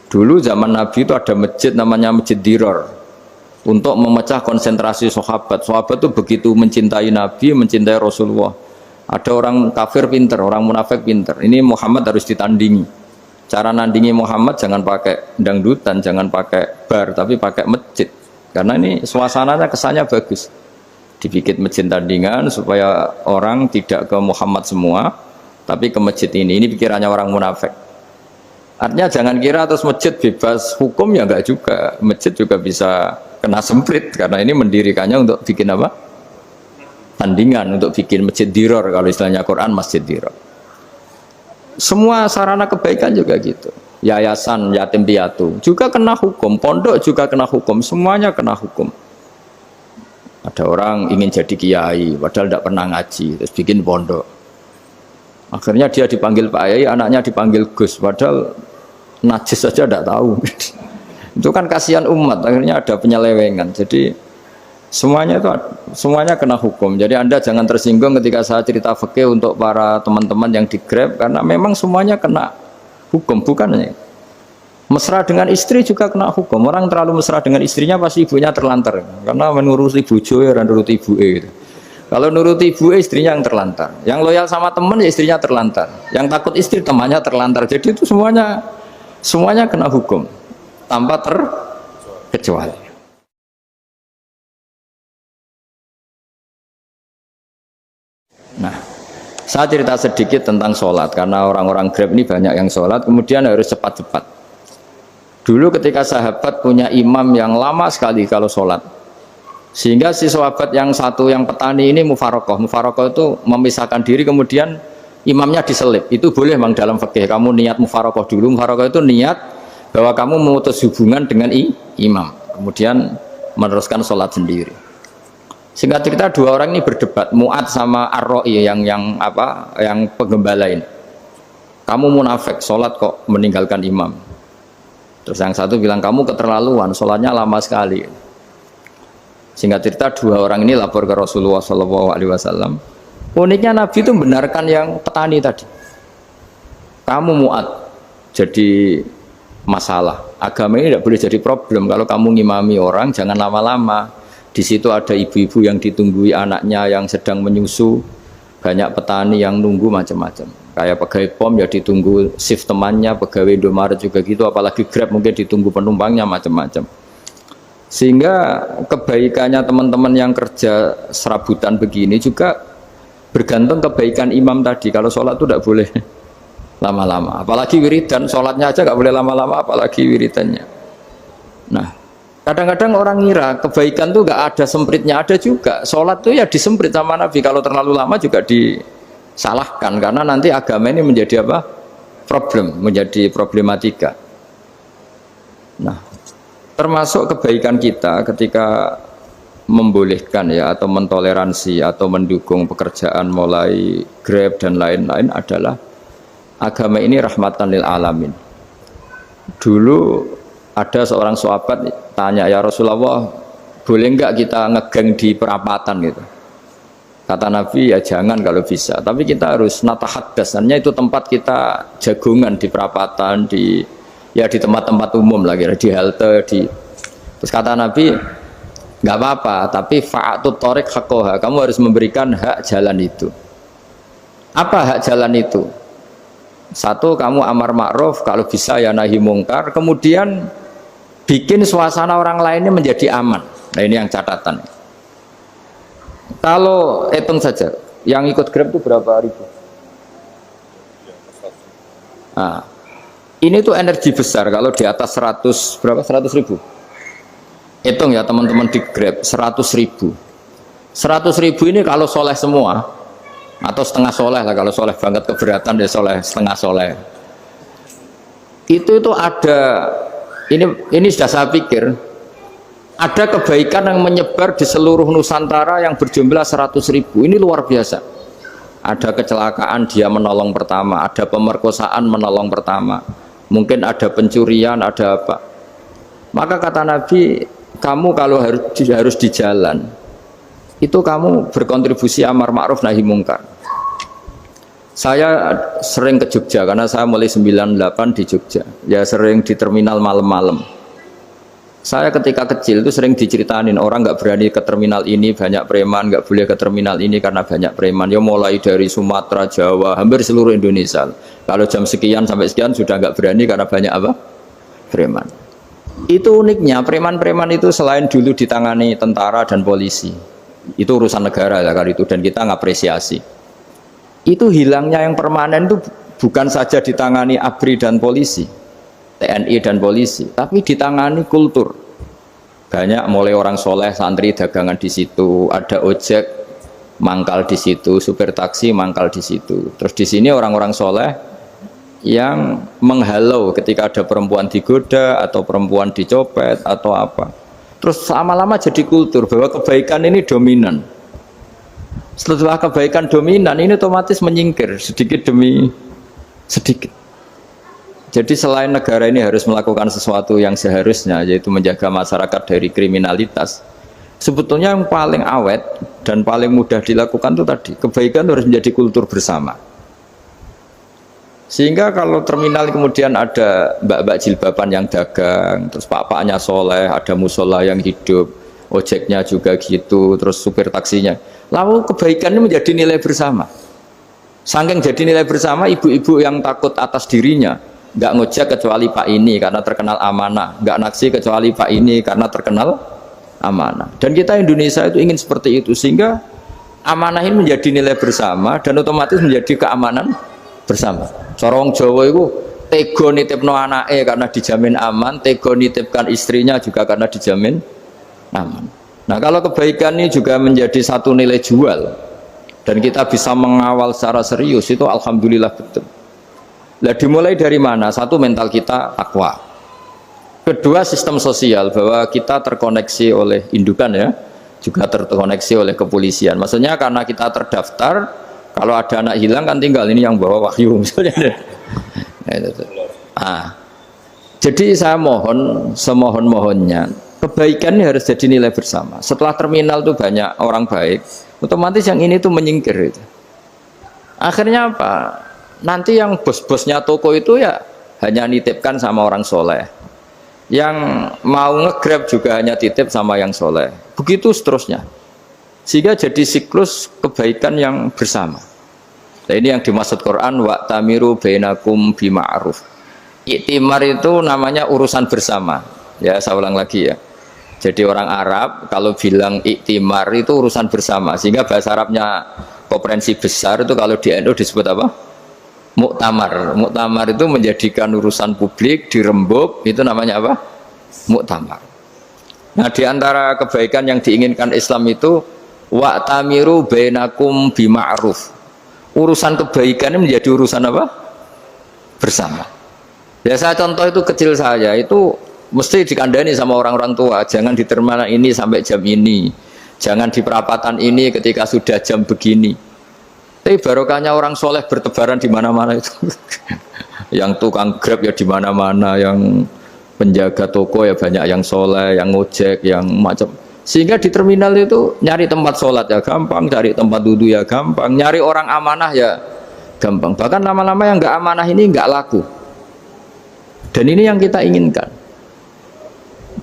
Dulu zaman Nabi itu ada masjid namanya Masjid Dirar. Untuk memecah konsentrasi sahabat. Sahabat itu begitu mencintai Nabi, mencintai Rasulullah. Ada orang kafir pinter, orang munafik pinter. Ini Muhammad harus ditandingi. Cara nandingi Muhammad jangan pakai dangdutan, jangan pakai bar, tapi pakai masjid. Karena ini suasananya kesannya bagus. Dibikin masjid tandingan supaya orang tidak ke Muhammad semua, tapi ke masjid ini. Ini pikirannya orang munafik. Artinya jangan kira terus masjid bebas hukum, ya enggak juga. Masjid juga bisa kena semprit karena ini mendirikannya untuk bikin apa? Tandingan, untuk bikin masjid diror, kalau istilahnya Quran masjid diror. Semua sarana kebaikan juga gitu. Yayasan yatim piatu juga kena hukum, pondok juga kena hukum, semuanya kena hukum. Ada orang ingin jadi kiai padahal tidak pernah ngaji, terus bikin pondok. Akhirnya dia dipanggil Pak Yai, anaknya dipanggil Gus, padahal najis saja tidak tahu. Itu kan kasihan umat, akhirnya ada penyelewengan. Jadi semuanya kena hukum. Jadi Anda jangan tersinggung ketika saya cerita fikih untuk para teman-teman yang di Grab, karena memang semuanya kena hukum, bukannya. Mesra dengan istri juga kena hukum. Orang terlalu mesra dengan istrinya pasti ibunya terlantar, karena menuruti bojo ya nuruti ibu gitu. Kalau nuruti ibu istrinya yang terlantar. Yang loyal sama teman ya istrinya terlantar. Yang takut istri temannya terlantar. Jadi itu semuanya kena hukum tanpa terkecuali. Nah, saya cerita sedikit tentang sholat karena orang-orang Grab ini banyak yang sholat, kemudian harus cepat-cepat. Dulu ketika sahabat punya imam yang lama sekali kalau sholat, sehingga si sahabat yang satu yang petani ini mufarokoh itu memisahkan diri, kemudian imamnya diselip. Itu boleh memang dalam fikih, kamu niat mufarokoh dulu. Mufarokoh itu niat bahwa kamu memutus hubungan dengan imam, kemudian meneruskan sholat sendiri. Singkat cerita dua orang ini berdebat, Mu'ad sama Ar-Ra'i yang penggembala ini. Kamu munafik, sholat kok meninggalkan imam. Terus yang satu bilang kamu keterlaluan, sholatnya lama sekali. Singkat cerita dua orang ini lapor ke Rasulullah SAW. Uniknya Nabi itu membenarkan yang petani tadi. Kamu Mu'ad jadi masalah. Agama ini tidak boleh jadi problem. Kalau kamu ngimami orang jangan lama-lama. Di situ ada ibu-ibu yang ditunggui anaknya yang sedang menyusu, banyak petani yang nunggu macam-macam. Kayak pegawai POM ya ditunggu shift temannya, pegawai Indomaret juga gitu, apalagi Grab mungkin ditunggu penumpangnya macam-macam. Sehingga kebaikannya teman-teman yang kerja serabutan begini juga bergantung kebaikan imam tadi. Kalau sholat itu tidak boleh lama-lama, apalagi wiridan, sholatnya aja nggak boleh lama-lama, apalagi wiridannya. Nah, kadang-kadang orang ngira kebaikan tuh nggak ada sempritnya, ada juga. Sholat tuh ya disemprit sama Nabi, kalau terlalu lama juga disalahkan, karena nanti agama ini menjadi apa? Menjadi problematika. Nah, termasuk kebaikan kita ketika membolehkan ya atau mentoleransi atau mendukung pekerjaan mulai Grab dan lain-lain adalah agama ini rahmatan lil alamin. Dulu ada seorang sahabat tanya, ya Rasulullah, boleh enggak kita ngegeng di perapatan gitu? Kata Nabi, ya jangan kalau bisa, tapi kita harus natahaddas, artinya itu tempat kita jagungan di perapatan, di tempat-tempat umum lagi, di halte, terus kata Nabi, nggak apa-apa, tapi fa'atut thoriq haqqaha, kamu harus memberikan hak jalan itu. Apa hak jalan itu? Satu, kamu amar ma'ruf, kalau bisa ya nahi mungkar, kemudian bikin suasana orang lainnya menjadi aman. Nah ini yang catatan. Kalau hitung saja, yang ikut Grab itu berapa ribu? Nah, ini tuh energi besar kalau di atas 100 berapa? 100 ribu. Hitung ya teman-teman di Grab, 100 ribu. 100 ribu ini kalau soleh semua, atau setengah soleh lah, kalau soleh banget keberatan dia soleh setengah soleh. Itu ada, ini sudah saya pikir, ada kebaikan yang menyebar di seluruh Nusantara yang berjumlah 100 ribu. Ini luar biasa. Ada kecelakaan dia menolong pertama, ada pemerkosaan menolong pertama, mungkin ada pencurian, ada apa. Maka kata Nabi, kamu kalau harus di jalan, itu kamu berkontribusi amar ma'ruf nahi mungkar. Saya sering ke Jogja karena saya mulai 98 di Jogja, ya sering di terminal malam-malam. Saya ketika kecil itu sering diceritain orang nggak berani ke terminal ini banyak preman, nggak boleh ke terminal ini karena banyak preman. Ya mulai dari Sumatera, Jawa, hampir seluruh Indonesia. Kalau jam sekian sampai sekian sudah nggak berani karena banyak apa? Preman. Itu uniknya preman-preman itu selain dulu ditangani tentara dan polisi, itu urusan negara ya kali itu, dan kita ngapresiasi. Itu hilangnya yang permanen itu bukan saja ditangani ABRI dan polisi, TNI dan polisi, tapi ditangani kultur. Banyak mulai orang soleh, santri dagangan di situ, ada ojek mangkal di situ, supir taksi mangkal di situ. Terus di sini orang-orang soleh yang menghalau ketika ada perempuan digoda atau perempuan dicopet atau apa. Terus lama-lama jadi kultur bahwa kebaikan ini dominan. Setelah kebaikan dominan ini otomatis menyingkir sedikit demi sedikit. Jadi selain negara ini harus melakukan sesuatu yang seharusnya, yaitu menjaga masyarakat dari kriminalitas, sebetulnya yang paling awet dan paling mudah dilakukan itu tadi, kebaikan harus menjadi kultur bersama. Sehingga kalau terminal kemudian ada mbak-mbak jilbaban yang dagang, terus pak-paknya soleh, ada musola yang hidup, ojeknya juga gitu, terus supir taksinya, lalu kebaikan ini menjadi nilai bersama. Saking jadi nilai bersama, ibu-ibu yang takut atas dirinya nggak ngojek kecuali Pak ini karena terkenal amanah, nggak naksi kecuali Pak ini karena terkenal amanah. Dan kita Indonesia itu ingin seperti itu, sehingga amanah ini menjadi nilai bersama dan otomatis menjadi keamanan bersama. Corong Jawa itu tego nitipno anake karena dijamin aman, tego nitipkan istrinya juga karena dijamin aman. Nah kalau kebaikan ini juga menjadi satu nilai jual dan kita bisa mengawal secara serius, itu alhamdulillah betul. Lah dimulai dari mana? Satu, mental kita takwa. Kedua, sistem sosial, bahwa kita terkoneksi oleh indukan ya, juga terkoneksi oleh kepolisian. Maksudnya karena kita terdaftar, kalau ada anak hilang kan tinggal ini yang bawa wahyu misalnya. Jadi saya mohon, semohon-mohonnya, kebaikan ini harus jadi nilai bersama. Setelah terminal itu banyak orang baik, otomatis yang ini tuh menyingkir itu. Akhirnya apa? Nanti yang bos-bosnya toko itu ya hanya nitipkan sama orang soleh. Yang mau nge-grab juga hanya titip sama yang soleh. Begitu seterusnya. Sehingga jadi siklus kebaikan yang bersama. Nah, ini yang dimaksud Quran, wa'tamiru bainakum bima'ruf. Iktimar itu namanya urusan bersama. Ya, saya ulang lagi ya. Jadi orang Arab kalau bilang iktimar itu urusan bersama. Sehingga bahasa Arabnya konferensi besar itu kalau di NU disebut apa? Muktamar. Muktamar itu menjadikan urusan publik dirembuk, itu namanya apa? Muktamar. Nah, di antara kebaikan yang diinginkan Islam itu wa'tamiru bainakum bima'ruf. Urusan kebaikan ini menjadi urusan apa? Bersama. Ya saya contoh itu kecil saya itu mesti dikandani sama orang-orang tua, jangan di terminal ini sampai jam ini, jangan di perapatan ini ketika sudah jam begini. Tapi barokahnya orang soleh bertebaran di mana-mana itu. Yang tukang grab ya di mana-mana, yang penjaga toko ya banyak yang soleh, yang ngojek, yang macam. Sehingga di terminal itu nyari tempat sholat ya gampang, cari tempat duduk ya gampang, nyari orang amanah ya gampang. Bahkan lama-lama yang nggak amanah ini nggak laku. Dan ini yang kita inginkan.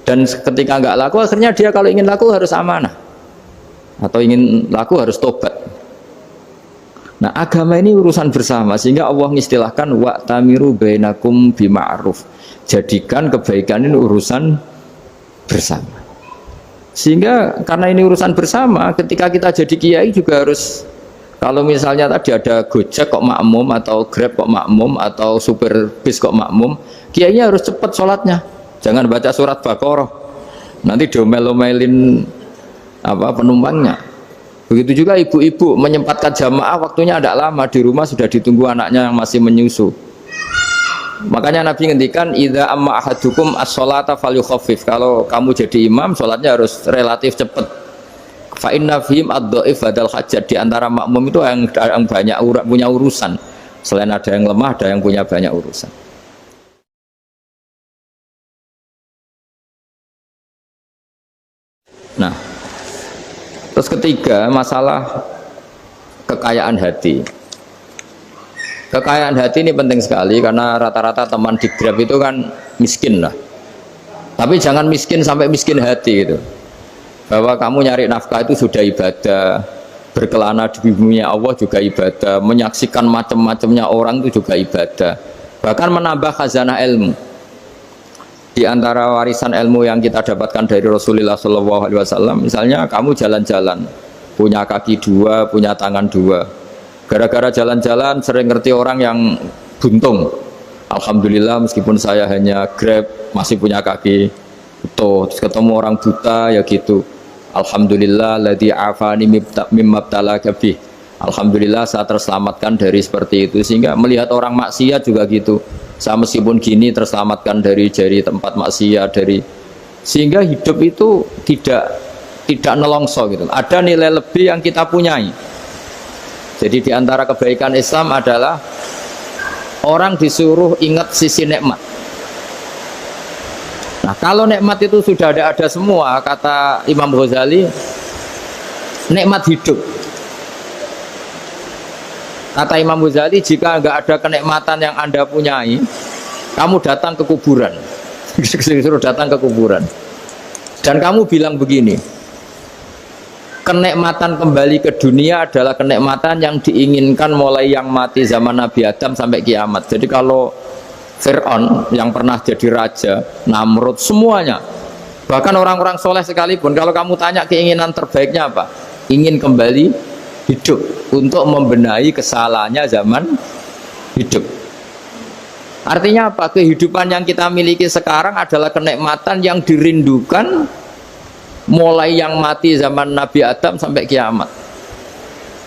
Dan ketika nggak laku, akhirnya dia kalau ingin laku harus amanah, atau ingin laku harus tobat. Nah, agama ini urusan bersama, sehingga Allah mengistilahkan wa'tamiru bainakum bima'ruf. Jadikan kebaikan ini urusan bersama. Sehingga karena ini urusan bersama, ketika kita jadi kiai juga harus, kalau misalnya tadi ada Gojek kok makmum, atau Grab kok makmum, atau supir bis kok makmum, kiainya harus cepat sholatnya, jangan baca surat Baqarah, nanti diomel-omelin apa penumpangnya. Begitu juga ibu-ibu menyempatkan jamaah, waktunya tidak lama, di rumah sudah ditunggu anaknya yang masih menyusu. Makanya Nabi ngendikan idza amma ahadukum as-sholata falyukhaffif. Kalau kamu jadi imam, sholatnya harus relatif cepat. Fa inna fihim ad-dhaif badal hajat. Di antara makmum itu yang banyak punya urusan. Selain ada yang lemah, ada yang punya banyak urusan. Nah, terus ketiga, masalah kekayaan hati. Kekayaan hati ini penting sekali karena rata-rata teman di Grab itu kan miskin lah. Tapi jangan miskin sampai miskin hati gitu. Bahwa kamu nyari nafkah itu sudah ibadah, berkelana di bumi Allah juga ibadah, menyaksikan macam-macamnya orang itu juga ibadah. Bahkan menambah khazanah ilmu. Di antara warisan ilmu yang kita dapatkan dari Rasulullah SAW, misalnya kamu jalan-jalan, punya kaki dua, punya tangan dua. Gara-gara jalan-jalan sering ngerti orang yang buntung. Alhamdulillah meskipun saya hanya Grab masih punya kaki utuh. Terus ketemu orang buta ya gitu. Alhamdulillah ladzi afani mimma btalaka bih. Alhamdulillah saya terselamatkan dari seperti itu. Sehingga melihat orang maksiat juga gitu. Saya meskipun gini terselamatkan dari tempat maksiat, sehingga hidup itu tidak nelongso gitu. Ada nilai lebih yang kita punyai. Jadi di antara kebaikan Islam adalah orang disuruh ingat sisi nikmat. Nah, kalau nikmat itu sudah ada semua, kata Imam Ghazali, nikmat hidup. Kata Imam Ghazali, jika nggak ada kenikmatan yang Anda punyai, kamu datang ke kuburan. Disuruh datang ke kuburan. Dan kamu bilang begini, kenikmatan kembali ke dunia adalah kenikmatan yang diinginkan mulai yang mati zaman Nabi Adam sampai kiamat. Jadi kalau Fir'aun yang pernah jadi raja, Namrud, semuanya, bahkan orang-orang soleh sekalipun, kalau kamu tanya keinginan terbaiknya apa? Ingin kembali hidup untuk membenahi kesalahannya zaman hidup. Artinya apa? Kehidupan yang kita miliki sekarang adalah kenikmatan yang dirindukan mulai yang mati zaman Nabi Adam sampai kiamat.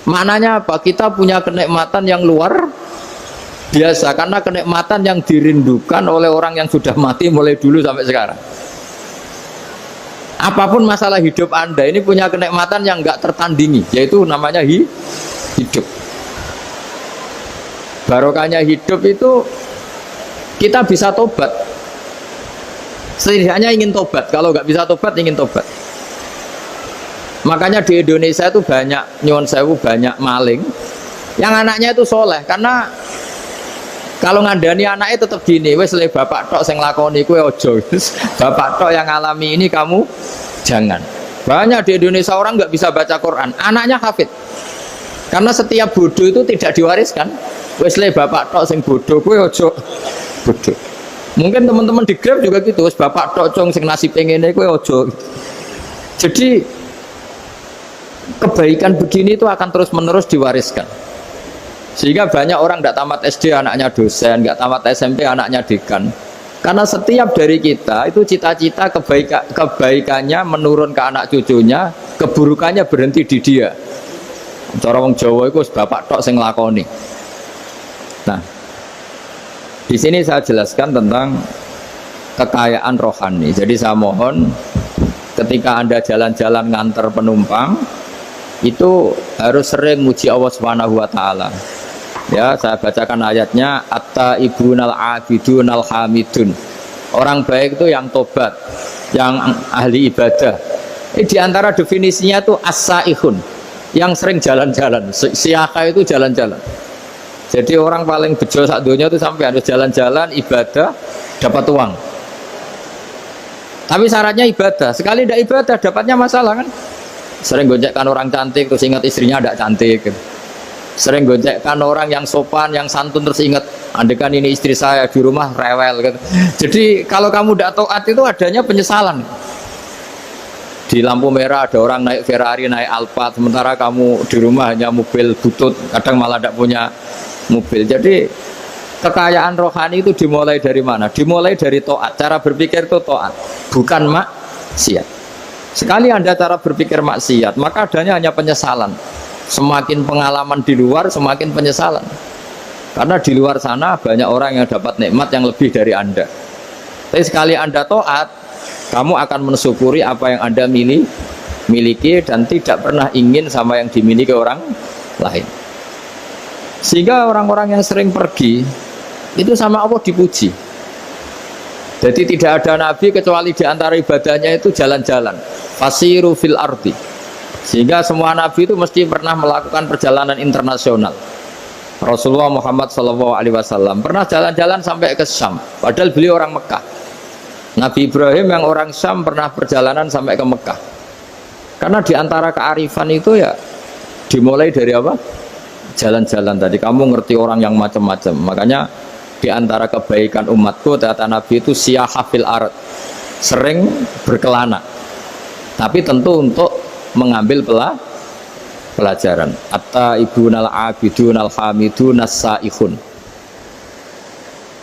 Maknanya apa? Kita punya kenikmatan yang luar biasa karena kenikmatan yang dirindukan oleh orang yang sudah mati mulai dulu sampai sekarang. Apapun masalah hidup Anda ini punya kenikmatan yang nggak tertandingi, yaitu namanya hidup. Barokahnya hidup itu kita bisa tobat. Setidaknya ingin tobat. Kalau nggak bisa tobat, ingin tobat. Makanya di Indonesia itu banyak nyuwun sewu, banyak maling yang anaknya itu soleh, karena kalau ngandani anaknya tetap gini, wes le bapak tok sing lakoni kue ojo, bapak tok yang alami ini kamu jangan. Banyak di Indonesia orang nggak bisa baca Quran, anaknya hafid, karena setiap bodoh itu tidak diwariskan. Wes le bapak tok sing bodoh kue ojo bodoh. Mungkin teman-teman di Grab juga gitu, wes bapak tok cong sing nasi pengennya kue ojo. Jadi kebaikan begini itu akan terus menerus diwariskan. Sehingga banyak orang tidak tamat SD anaknya dosen, nggak tamat SMP anaknya dekan. Karena setiap dari kita itu cita-cita kebaikannya menurun ke anak cucunya, keburukannya berhenti di dia. Cara wong Jawa itu bapak tok sing lakoni. Nah, di sini saya jelaskan tentang kekayaan rohani. Jadi saya mohon ketika Anda jalan-jalan nganter penumpang itu harus sering muji Allah Subhanahu wa taala. Ya, saya bacakan ayatnya, at-taibunal abidunal hamidun. Orang baik itu yang tobat, yang ahli ibadah. Di antara definisinya itu as-saihun, yang sering jalan-jalan. Siaka itu jalan-jalan. Jadi orang paling bejo sak dunia itu sampai harus jalan-jalan ibadah dapat uang. Tapi syaratnya ibadah. Sekali tidak ibadah dapatnya masalah kan? Sering gojekkan orang cantik terus ingat istrinya tidak cantik. Sering gojekkan orang yang sopan, yang santun terus ingat andekan ini istri saya di rumah rewel gitu. Jadi kalau kamu tidak taat itu adanya penyesalan. Di lampu merah ada orang naik Ferrari, naik Alphard, sementara kamu di rumah hanya mobil butut, kadang malah tidak punya mobil. Jadi kekayaan rohani itu dimulai dari mana? Dimulai dari taat. Cara berpikir itu taat, bukan maksiat. Sekali Anda cara berpikir maksiat, maka adanya hanya penyesalan. Semakin pengalaman di luar, semakin penyesalan. Karena di luar sana banyak orang yang dapat nikmat yang lebih dari Anda. Tapi sekali Anda taat, kamu akan mensyukuri apa yang Anda miliki dan tidak pernah ingin sama yang dimiliki orang lain. Sehingga orang-orang yang sering pergi itu sama Allah dipuji. Jadi tidak ada nabi kecuali di antara ibadahnya itu jalan-jalan. Fasiru fil ardi. Sehingga semua nabi itu mesti pernah melakukan perjalanan internasional. Rasulullah Muhammad SAW pernah jalan-jalan sampai ke Syam, padahal beliau orang Mekah. Nabi Ibrahim yang orang Syam pernah perjalanan sampai ke Mekah. Karena di antara kearifan itu ya dimulai dari apa? Jalan-jalan tadi. Kamu ngerti orang yang macam-macam. Makanya di antara kebaikan umatku kata Nabi itu siyahah fil ard, sering berkelana. Tapi tentu untuk mengambil pelajaran. At-taibunal abidunal hamidun as-saihun.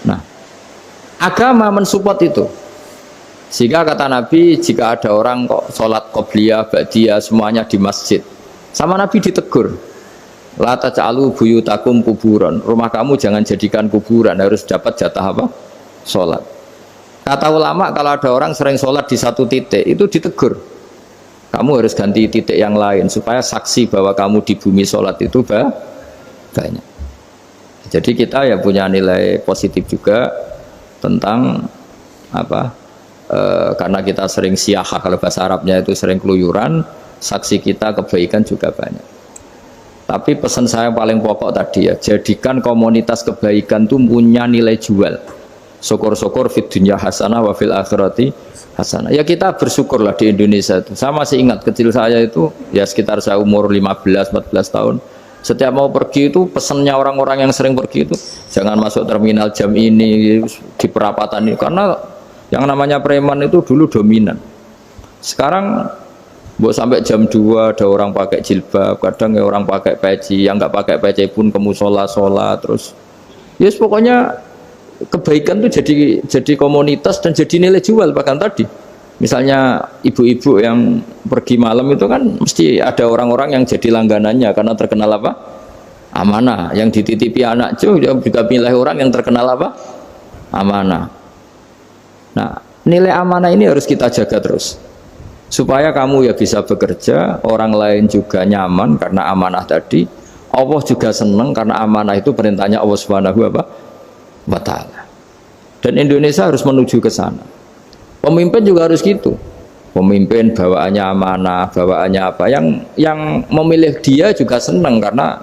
Nah, agama mensupport itu. Sehingga kata Nabi, jika ada orang kok sholat qobliyah, ba'diyah semuanya di masjid, sama Nabi ditegur, la taj'alu buyutakum kuburan. Rumah kamu jangan jadikan kuburan, harus dapat jatah apa? Sholat. Kata ulama, kalau ada orang sering sholat di satu titik, itu ditegur. Kamu harus ganti titik yang lain supaya saksi bahwa kamu di bumi sholat itu banyak. Jadi kita ya punya nilai positif juga tentang apa? Karena kita sering siyaha, kalau bahasa Arabnya itu sering keluyuran, saksi kita kebaikan juga banyak. Tapi pesan saya paling pokok tadi ya, jadikan komunitas kebaikan itu punya nilai jual. Syukur-syukur fid dunya hasanah wa fil akhirati hasanah. Ya kita bersyukurlah di Indonesia itu. Saya masih ingat kecil saya itu ya sekitar saya umur 15-14 tahun. Setiap mau pergi itu pesannya orang-orang yang sering pergi itu jangan masuk terminal jam ini di perapatan ini, karena yang namanya preman itu dulu dominan. Sekarang buat sampai jam 2 ada orang pakai jilbab, kadang ya orang pakai peci, yang nggak pakai peci pun ke musola sholat terus. Yes, pokoknya kebaikan itu jadi komunitas dan jadi nilai jual. Bahkan tadi misalnya ibu-ibu yang pergi malam itu kan mesti ada orang-orang yang jadi langganannya karena terkenal apa? amanah. Yang dititipi anak juga pilih orang yang terkenal apa? Amanah. Nah, nilai amanah ini harus kita jaga terus. Supaya kamu ya bisa bekerja, orang lain juga nyaman karena amanah tadi. Allah juga senang karena amanah itu perintahnya Allah Subhanahu wa Ta'ala. Dan Indonesia harus menuju ke sana. Pemimpin juga harus gitu. Pemimpin bawaannya amanah, bawaannya apa? Yang memilih dia juga senang karena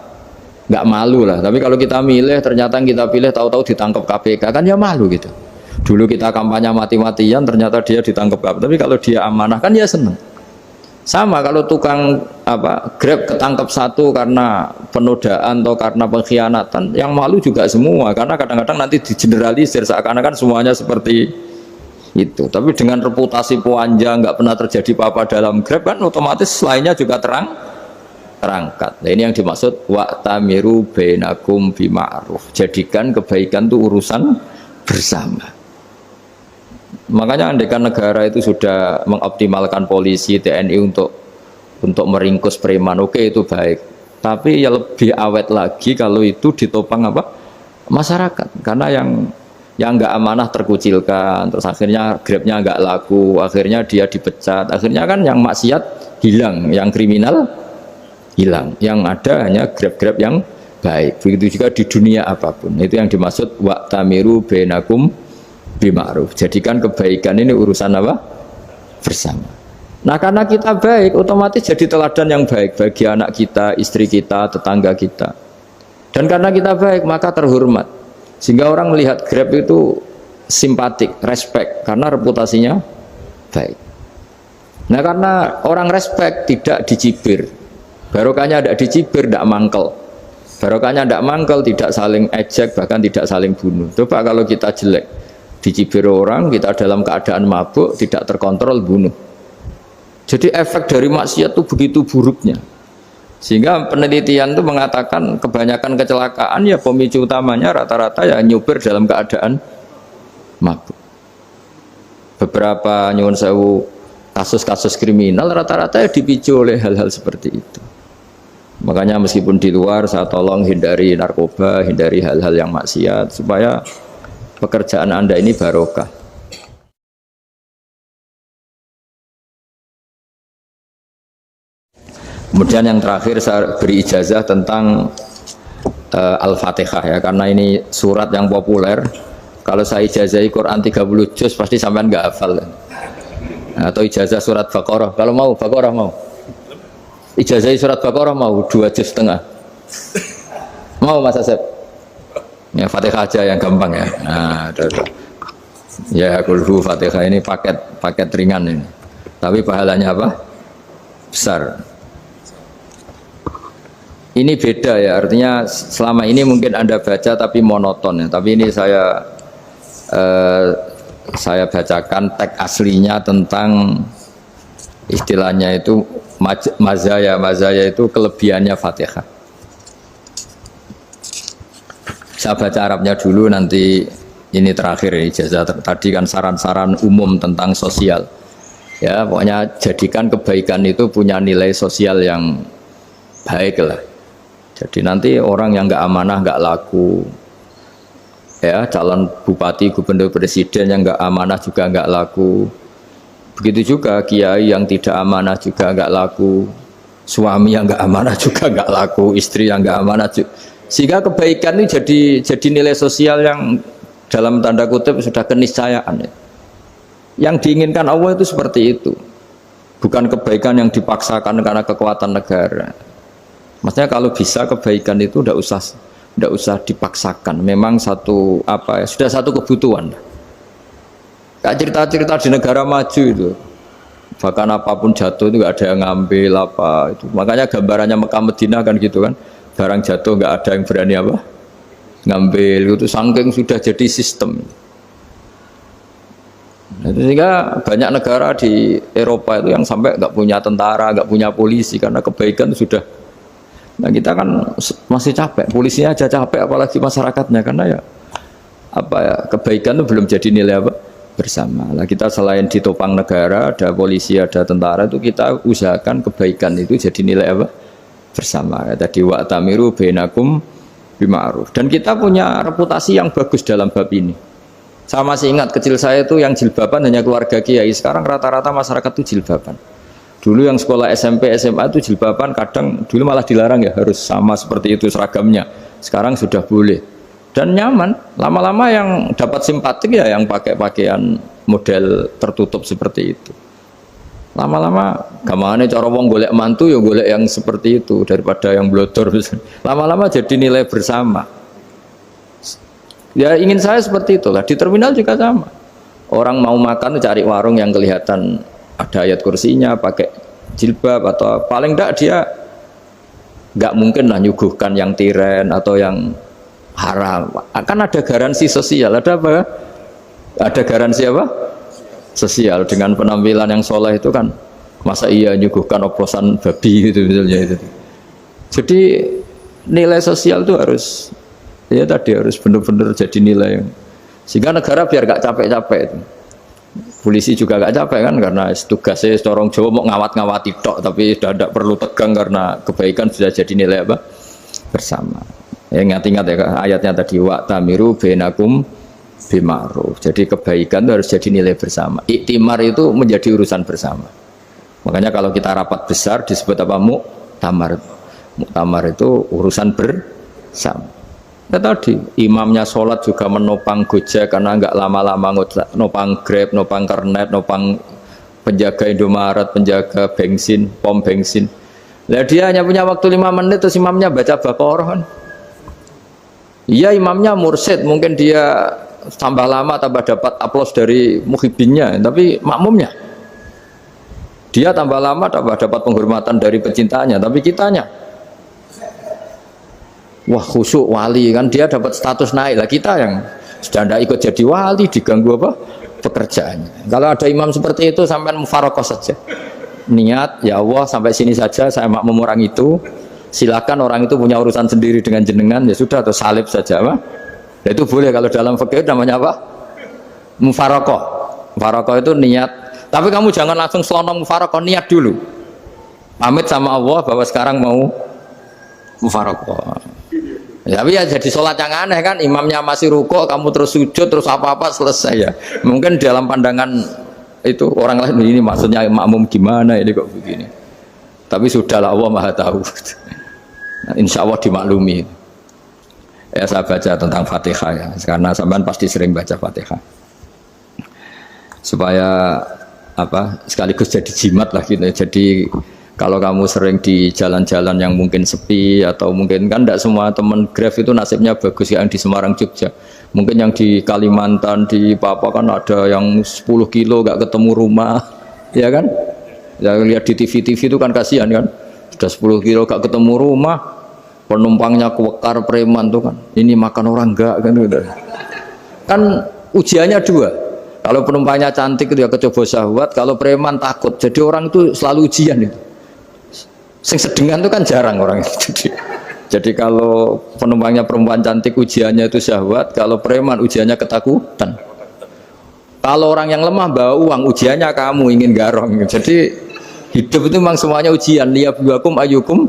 nggak malu lah. Tapi kalau kita milih, ternyata kita pilih tahu-tahu ditangkap KPK, kan ya malu gitu. Dulu kita kampanye mati-matian, ternyata dia ditangkap KPK. Tapi kalau dia amanah kan ya senang. Sama kalau tukang Grab ketangkap satu karena penodaan atau karena pengkhianatan, yang malu juga semua. Karena kadang-kadang nanti digeneralisir seakan-akan semuanya seperti itu. Tapi dengan reputasi panjang, nggak pernah terjadi apa-apa dalam Grab, kan otomatis lainnya juga terangkat. Nah, ini yang dimaksud wa'tamiru bainakum bima'ruf. Jadikan kebaikan itu urusan bersama. Makanya andaikan negara itu sudah mengoptimalkan polisi, TNI untuk meringkus preman, oke, itu baik. Tapi ya lebih awet lagi kalau itu ditopang masyarakat. Karena yang nggak amanah terkucilkan, terus akhirnya Grabnya nggak laku, akhirnya dia dipecat, akhirnya kan yang maksiat hilang, yang kriminal hilang, yang ada hanya Grab yang baik. Begitu juga di dunia apapun. Itu yang dimaksud wa'tamiru bainakum bima'ruf. Jadikan kebaikan ini urusan bersama. Nah, karena kita baik, otomatis jadi teladan yang baik bagi anak kita, istri kita, tetangga kita. Dan karena kita baik, maka terhormat. Sehingga orang melihat Grab itu simpatik, respect, karena reputasinya baik. Nah, karena orang respect, tidak dicibir. Barokahnya tidak dicibir, tidak mangkel. Barokahnya tidak mangkel, tidak saling ejek, bahkan tidak saling bunuh. Coba kalau kita jelek, dicibir orang, kita dalam keadaan mabuk, tidak terkontrol, bunuh. Jadi efek dari maksiat itu begitu buruknya. Sehingga penelitian itu mengatakan kebanyakan kecelakaan ya pemicu utamanya rata-rata ya nyupir dalam keadaan mabuk. Beberapa nyuwun sewu kasus-kasus kriminal rata-rata ya dipicu oleh hal-hal seperti itu. Makanya meskipun di luar saya tolong hindari narkoba, hindari hal-hal yang maksiat supaya pekerjaan Anda ini barokah. Kemudian yang terakhir saya beri ijazah tentang Al-Fatihah ya, karena ini surat yang populer. Kalau saya ijazahi Quran 30 juz pasti sampean nggak hafal. Atau ijazah surat Baqarah, kalau mau Baqarah mau. Ijazahi surat Baqarah mau 2 juz setengah. Mau Mas Asep? Ya Fatihah aja yang gampang ya. Nah, ya kulhu Fatihah ini paket ringan ini. Tapi pahalanya apa? Besar. Ini beda ya, artinya selama ini mungkin Anda baca tapi monoton ya. Tapi ini saya bacakan teks aslinya tentang istilahnya itu mazaya itu kelebihannya Fatihah. Saya baca Arabnya dulu, nanti ini terakhir ijazah tadi kan saran-saran umum tentang sosial. Ya, pokoknya jadikan kebaikan itu punya nilai sosial yang baik lah. Jadi nanti orang yang nggak amanah nggak laku. Ya, calon bupati, gubernur, presiden yang nggak amanah juga nggak laku. Begitu juga kiai yang tidak amanah juga nggak laku. Suami yang nggak amanah juga nggak laku. Istri yang nggak amanah juga. Sehingga kebaikan ini jadi nilai sosial yang dalam tanda kutip sudah keniscayaan. Yang diinginkan Allah itu seperti itu, bukan kebaikan yang dipaksakan karena kekuatan negara. Maksudnya kalau bisa kebaikan itu tidak usah dipaksakan. Memang sudah satu kebutuhan. Kayak cerita-cerita di negara maju itu, bahkan apapun jatuh itu nggak ada yang ngambil apa itu. Makanya gambarannya Mekah Madinah kan gitu kan. Barang jatuh nggak ada yang berani ngambil, itu saking sudah jadi sistem. Sehingga banyak negara di Eropa itu yang sampai nggak punya tentara, nggak punya polisi karena kebaikan sudah. Nah kita kan masih capek, polisinya aja capek, apalagi masyarakatnya, karena kebaikan itu belum jadi nilai bersama. Nah kita selain ditopang negara, ada polisi, ada tentara, itu kita usahakan kebaikan itu jadi nilai bersama. Tadi wa'tamiru bainakum bima'ruf. Dan kita punya reputasi yang bagus dalam bab ini. Saya masih ingat kecil saya itu yang jilbaban hanya keluarga kiai. Sekarang rata-rata masyarakat itu jilbaban. Dulu yang sekolah SMP, SMA itu jilbaban kadang dulu malah dilarang ya, harus sama seperti itu seragamnya. Sekarang sudah boleh. Dan nyaman. Lama-lama yang dapat simpatik ya yang pakai pakaian model tertutup seperti itu. Lama-lama gamane cara wong golek mantu ya golek yang seperti itu daripada yang blodor. Lama-lama jadi nilai bersama. Ya ingin saya seperti itulah. Di terminal juga sama. Orang mau makan cari warung yang kelihatan ada ayat kursinya, pakai jilbab atau paling enggak dia enggak mungkin lah nyuguhkan yang tiren atau yang haram. Akan ada garansi sosial. Ada apa? Ada garansi apa? Sosial. Dengan penampilan yang soleh itu kan masa iya nyuguhkan oplosan babi gitu misalnya itu. Jadi nilai sosial itu harus ya tadi harus benar-benar jadi nilai sehingga negara biar gak capek-capek itu. Polisi juga gak capek kan karena tugasnya seorang Jawa mau ngawat-ngawati tok tapi sudah tidak perlu tegang karena kebaikan sudah jadi nilai apa? Bersama. Ya ingat-ingat ya ayatnya tadi wa'tamiru bainakum bima'ruf. Jadi kebaikan itu harus jadi nilai bersama. Iktimar itu menjadi urusan bersama. Makanya kalau kita rapat besar disebut apa? Muktamar. Muktamar itu urusan bersama. Ya tadi imamnya sholat juga menopang Gojek karena nggak lama-lama nopang Grab, nopang Kernet, nopang penjaga Indomaret, penjaga bensin, pom bensin. Lah dia hanya punya waktu 5 menit terus imamnya baca Baqarah kan. Iya imamnya mursyid, mungkin dia tambah lama tambah dapat aplaus dari muhibinnya, tapi makmumnya dia tambah lama tambah dapat penghormatan dari pecintanya, tapi kitanya wah khusyuk wali kan dia dapat status naik lah, kita yang sudah tidak ikut jadi wali diganggu apa pekerjaannya. Kalau ada imam seperti itu sampai mufarokoh saja, niat ya Allah sampai sini saja saya makmum orang itu, silakan orang itu punya urusan sendiri dengan jenengan ya sudah atau salib saja apa. Nah, itu boleh kalau dalam fikih namanya apa? Mufarokoh. Mufarokoh itu niat. Tapi kamu jangan langsung selonong mufarokoh, niat dulu. Pamit sama Allah bahwa sekarang mau mufarokoh. Ya, tapi ya jadi sholat yang aneh kan, imamnya masih rukuk, kamu terus sujud, terus apa-apa selesai ya. Mungkin dalam pandangan itu orang lain ini maksudnya makmum gimana ini kok begini. Tapi sudahlah Allah Maha tahu. Nah, insya Allah dimaklumi. Ya saya baca tentang Fatihah ya, karena sampean pasti sering baca Fatihah. Supaya apa sekaligus jadi jimat lah gitu. Jadi kalau kamu sering di jalan-jalan yang mungkin sepi atau mungkin kan tidak semua teman Grab itu nasibnya bagus yang di Semarang Jogja. Mungkin yang di Kalimantan di Papua kan ada yang 10 kilo gak ketemu rumah, ya kan? Ya lihat di TV-TV itu kan kasihan kan. Sudah 10 kilo gak ketemu rumah, penumpangnya kewekar preman tuh kan. Ini makan orang enggak kan udah. Kan ujiannya dua. Kalau penumpangnya cantik itu ya kecoba syahwat, kalau preman takut. Jadi orang itu selalu ujian itu. Sing sedengan itu kan jarang orang itu. Jadi kalau penumpangnya perempuan cantik ujiannya itu syahwat, kalau preman ujiannya ketakutan. Kalau orang yang lemah bawa uang ujiannya kamu ingin garong. Jadi hidup itu memang semuanya ujian. Liyabluwakum ayyukum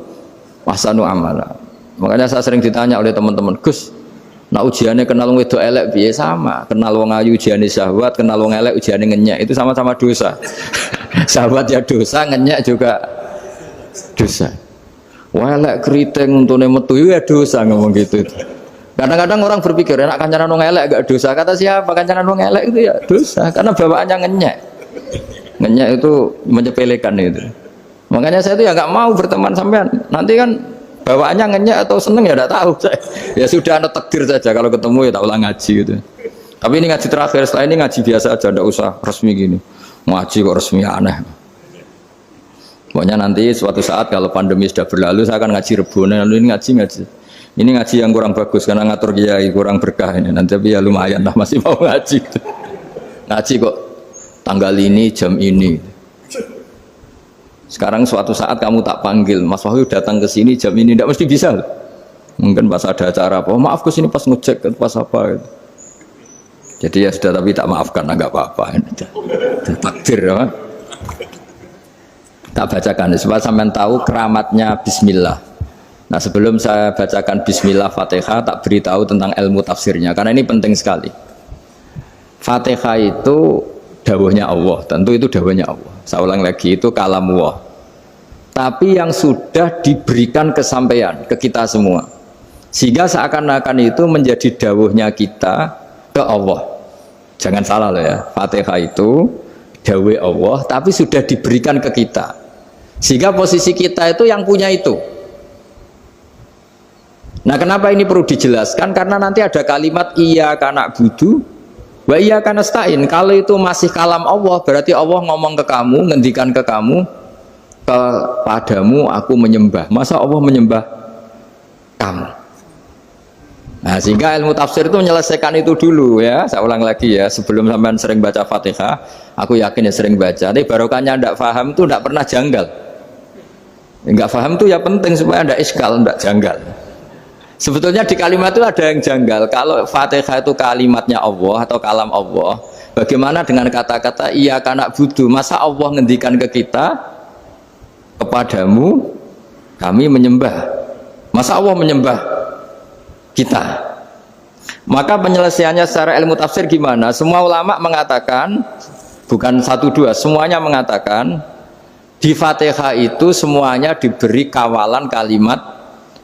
ahsanu amala. Makanya saya sering ditanya oleh teman-teman, Gus, nah ujiannya kenal wong wedok elek piye? Sama. Kenal wong ayu ujiannya syahwat, kenal wong elek ujiannya ngenyek. Itu sama-sama dosa. Syahwat ya dosa, ngenyek juga dosa. Wah elek keriting untune metu ya dosa ngomong gitu. Kadang-kadang orang berpikir enak kancanan wong elek gak dosa. Kata siapa kancanan wong elek itu ya dosa karena bawaannya ngenyek. Ngenyek itu menyepelekan itu. Makanya saya itu ya nggak mau berteman sampean. Nanti kan bawaannya ngenyek atau seneng ya tidak tahu saya. Ya sudah ada takdir saja kalau ketemu ya tak ulang ngaji gitu. Tapi ini ngaji terakhir, setelah ini ngaji biasa aja, tidak usah resmi gini. Ngaji kok resmi aneh. Pokoknya nanti suatu saat kalau pandemi sudah berlalu saya akan ngaji Rebonan, lalu ini ngaji. Ini ngaji yang kurang bagus karena ngatur kiai kurang berkah ini. Nanti tapi ya lumayan lah masih mau ngaji. Ngaji kok tanggal ini jam ini. Sekarang suatu saat kamu tak panggil, Mas Wahyu datang ke sini jam ini tidak mesti bisa. Mungkin pas ada acara apa, oh, maaf ke sini pas ngecek pas apa. Gitu. Jadi ya sudah tapi tak maafkan enggak apa-apa. Takdir ya. Tak bacakan supaya sampean tahu keramatnya bismillah. Nah, sebelum saya bacakan Bismillah Fatihah, tak beritahu tentang ilmu tafsirnya, karena ini penting sekali. Fatihah itu dawuhnya Allah, tentu itu dawuhnya Allah. Saya ulang lagi, itu kalamullah. Tapi yang sudah diberikan kesampaian ke kita semua, sehingga seakan-akan itu menjadi dawuhnya kita ke Allah. Jangan salah loh ya, Fatihah itu dawuh Allah, tapi sudah diberikan ke kita, sehingga posisi kita itu yang punya itu. Nah, kenapa ini perlu dijelaskan? Karena nanti ada kalimat iyyaka na'budu wa iyyaka nasta'in. Kalau itu masih kalam Allah, berarti Allah ngomong ke kamu, ngendikan ke kamu, kepadamu aku menyembah. Masa Allah menyembah kamu? Nah, sehingga ilmu tafsir itu menyelesaikan itu dulu ya. Saya ulang lagi ya, sebelum sampean sering baca Fatihah, aku yakin ya sering baca. Tapi barokahnya ndak paham itu ndak pernah janggal. Enggak paham itu ya penting supaya ndak iskal, ndak janggal. Sebetulnya di kalimat itu ada yang janggal. Kalau Fatihah itu kalimatnya Allah atau kalam Allah, bagaimana dengan kata-kata iyyaka na'budu? Masa Allah ngendikan ke kita, kepadamu kami menyembah? Masa Allah menyembah kita? Maka penyelesaiannya secara ilmu tafsir gimana? Semua ulama mengatakan, bukan satu dua, semuanya mengatakan di Fatihah itu semuanya diberi kawalan kalimat.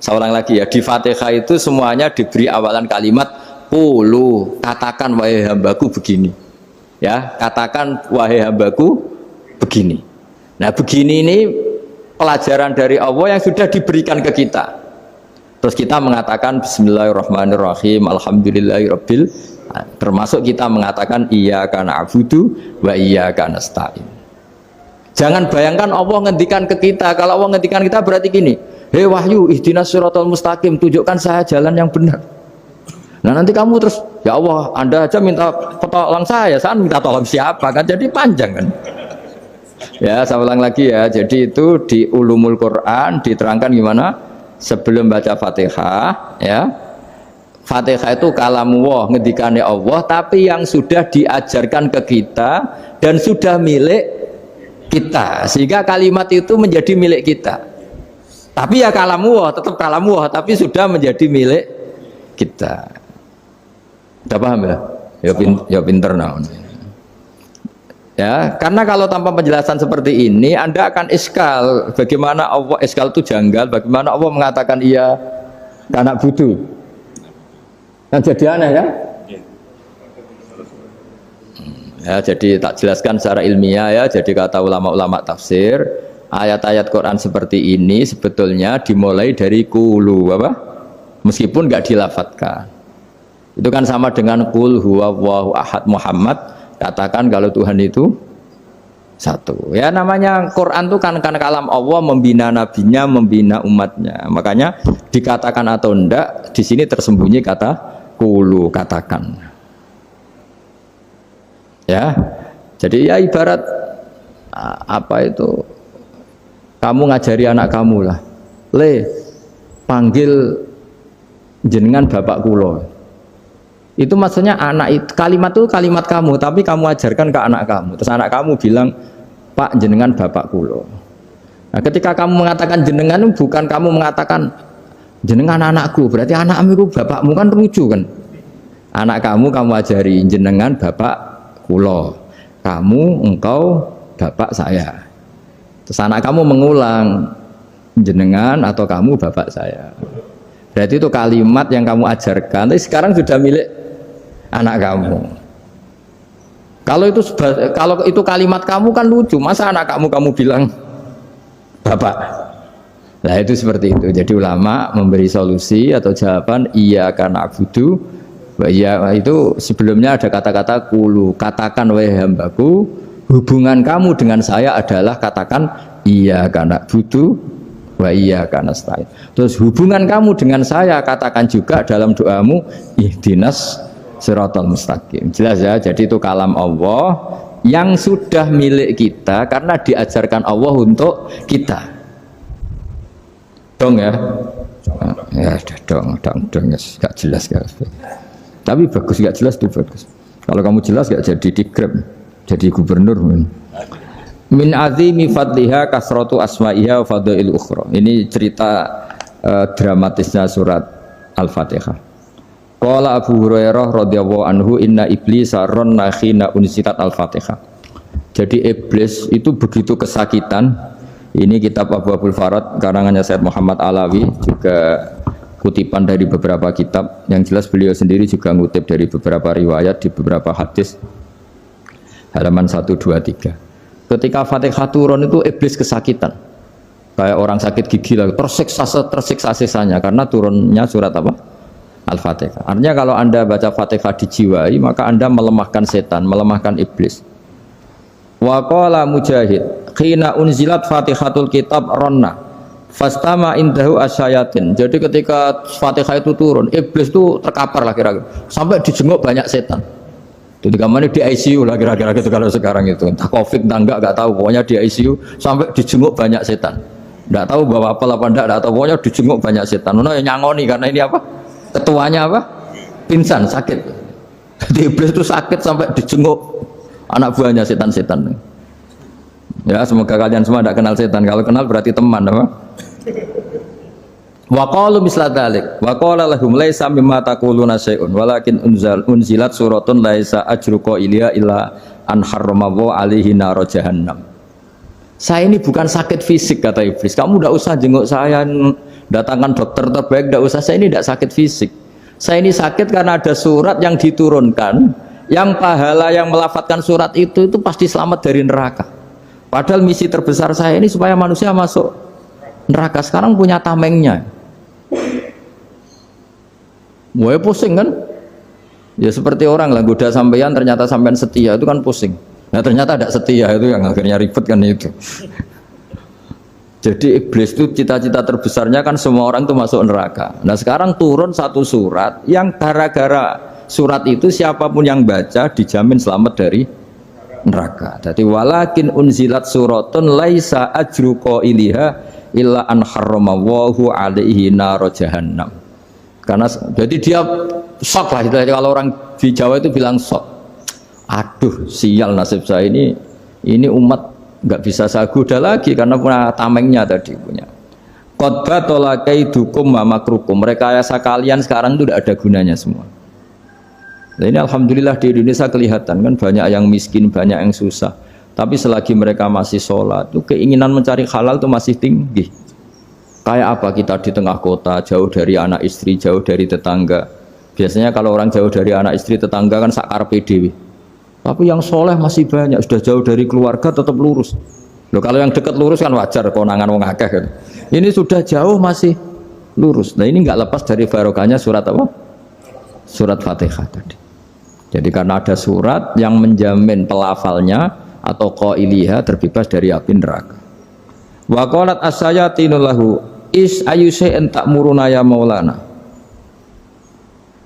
Saya ulang lagi ya, di Fatihah itu semuanya diberi awalan kalimat qulu, katakan wahai hambaku begini. Ya, katakan wahai hambaku begini. Nah, begini ini pelajaran dari Allah yang sudah diberikan ke kita. Terus kita mengatakan bismillahirrahmanirrahim, alhamdulillahirabbil, termasuk kita mengatakan iyyaka na'budu wa iyyaka nasta'in. Jangan bayangkan Allah ngendikan ke kita. Kalau Allah ngendikan kita berarti gini, hei wahyu ihdinas siratal mustaqim, tunjukkan saya jalan yang benar. Nah, nanti kamu terus, ya Allah, Anda aja minta tolong saya minta tolong siapa kan, jadi panjang kan. Ya, saya ulang lagi ya, jadi itu di Ulumul Quran diterangkan gimana sebelum baca Fatihah ya. Fatihah itu kalamullah, ngendikannya Allah, tapi yang sudah diajarkan ke kita dan sudah milik kita, sehingga kalimat itu menjadi milik kita. Tapi ya kalamullah, tetap kalamullah, tapi sudah menjadi milik kita. Sudah paham ya? Ya pinter nah. Ya, karena kalau tanpa penjelasan seperti ini, Anda akan iskal. Bagaimana Allah, iskal itu janggal. Bagaimana Allah mengatakan iya anak budu? Yang jadi aneh ya? Ya, jadi tak jelaskan secara ilmiah ya. Jadi kata ulama-ulama tafsir, ayat-ayat Quran seperti ini sebetulnya dimulai dari qulu apa? Meskipun nggak dilafatkan. Itu kan sama dengan qul huwallahu ahad Muhammad, katakan kalau Tuhan itu satu. Ya, namanya Quran itu kan kalam Allah, membina nabinya, membina umatnya. Makanya dikatakan atau enggak, di sini tersembunyi kata qulu, katakan. Ya, jadi ya ibarat apa itu, kamu ngajari anak kamu lah, le panggil jenengan bapak kulo. Itu maksudnya anak itu, kalimat itu kalimat kamu, tapi kamu ajarkan ke anak kamu. Terus anak kamu bilang, Pak jenengan bapak kulo. Nah, ketika kamu mengatakan jenengan, bukan kamu mengatakan jenengan anakku, berarti anakmu itu bapakmu, kan lucu kan? Anak kamu ajari jenengan bapak kulo, kamu engkau bapak saya. Terus anak kamu mengulang jenengan atau kamu bapak saya. Berarti itu kalimat yang kamu ajarkan, tapi sekarang sudah milik anak kamu. Kalau itu kalimat kamu kan lucu, masa anak kamu bilang bapak? Nah, itu seperti itu. Jadi ulama memberi solusi atau jawaban iyyaka na'budu. Ya, itu sebelumnya ada kata-kata qulu, katakan wahai hambaku, hubungan kamu dengan saya adalah katakan iyyaka na'budu wa iyyaka nasta'in. Terus hubungan kamu dengan saya katakan juga dalam doamu ihdinas siratal mustaqim. Jelas ya, jadi itu kalam Allah yang sudah milik kita karena diajarkan Allah untuk kita. Dong ya? Ya dong, gak jelas gak. Tapi bagus, gak jelas itu bagus. Kalau kamu jelas gak jadi digrab, jadi gubernur. Min azimi fadliha kasratu asma'iha wa fadail ukhra. Ini cerita dramatisnya surat Al-Fatihah. Qala Abu Hurairah radhiyallahu anhu inna iblisa ranna khina unzilat Al-Fatihah. Jadi iblis itu begitu kesakitan. Ini kitab Abu Abul Farad karangannya Said Muhammad Alawi, juga kutipan dari beberapa kitab. Yang jelas beliau sendiri juga ngutip dari beberapa riwayat di beberapa hadis. Halaman 123. Ketika Fatihah turun itu iblis kesakitan. Kayak orang sakit gigi lah, tersiksa sisanya karena turunnya surat apa? Al-Fatihah. Artinya kalau Anda baca Fatihah dijiwai, maka Anda melemahkan setan, melemahkan iblis. Wa qala Mujahid, khina unzilat Fatihatul Kitab ronna fastama indahu asyayatin. Jadi ketika Fatihah itu turun, iblis itu terkapar lah kira-kira. Sampai dijenguk banyak setan. Jadi kamarnya di ICU lah kira-kira gitu kalau sekarang itu. Entah Covid entah enggak tahu, pokoknya di ICU sampai dijenguk banyak setan. Enggak tahu bawa apa enggak tahu, pokoknya dijenguk banyak setan. Ono yang nyangoni karena ini apa? Ketuanya apa? Pingsan, sakit. Jadi iblis itu sakit sampai dijenguk anak buahnya setan-setan. Ya, semoga kalian semua tidak kenal setan. Kalau kenal berarti teman, apa? Wa qalu misla dzalik. Wa qala lahum laisa mimma taquluna syai'un walakin unzilat suratun laisa ajruqa ilya illa an harramahu alaihi nar jahannam. Saya ini bukan sakit fisik kata iblis. Kamu tidak usah jenguk saya, datangkan dokter terbaik, tidak usah. Saya ini tidak sakit fisik. Saya ini sakit karena ada surat yang diturunkan, yang pahala yang melafatkan surat itu pasti selamat dari neraka. Padahal misi terbesar saya ini supaya manusia masuk neraka. Sekarang punya tamengnya. Mulai pusing kan? Ya seperti orang lah, goda sampean ternyata sampean setia, itu kan pusing. Nah ternyata tidak setia, itu yang akhirnya ribet kan itu. Jadi iblis itu cita-cita terbesarnya kan semua orang itu masuk neraka. Nah sekarang turun satu surat yang gara-gara surat itu siapapun yang baca dijamin selamat dari neraka. Jadi walakin unzilat suratun laisa ajru qailiha illa an harramahu alaihi nar jahannam. Karena jadi dia shock lah, kalau orang di Jawa itu bilang shock. Aduh sial nasib saya ini umat nggak bisa saya goda lagi karena punya tamengnya tadi punya. Qad tolakaidukum wa makrukum. Rekayasa kalian sekarang itu tidak ada gunanya semua. Nah, ini alhamdulillah di Indonesia kelihatan kan banyak yang miskin, banyak yang susah. Tapi selagi mereka masih sholat, itu keinginan mencari halal itu masih tinggi. Kayak apa kita di tengah kota, jauh dari anak istri, jauh dari tetangga. Biasanya kalau orang jauh dari anak istri, tetangga kan sakar PDW. Tapi yang soleh masih banyak, sudah jauh dari keluarga tetap lurus. Loh, kalau yang dekat lurus kan wajar, konangan wong akeh kan. Ini sudah jauh masih lurus. Nah ini nggak lepas dari barokahnya surat apa? Surat Fatihah tadi. Jadi karena ada surat yang menjamin pelafalnya atau qailiha terbebas dari api neraka. Wa qalat as-sayatinu lahu is ayyusai'in ta'muruna ya maulana.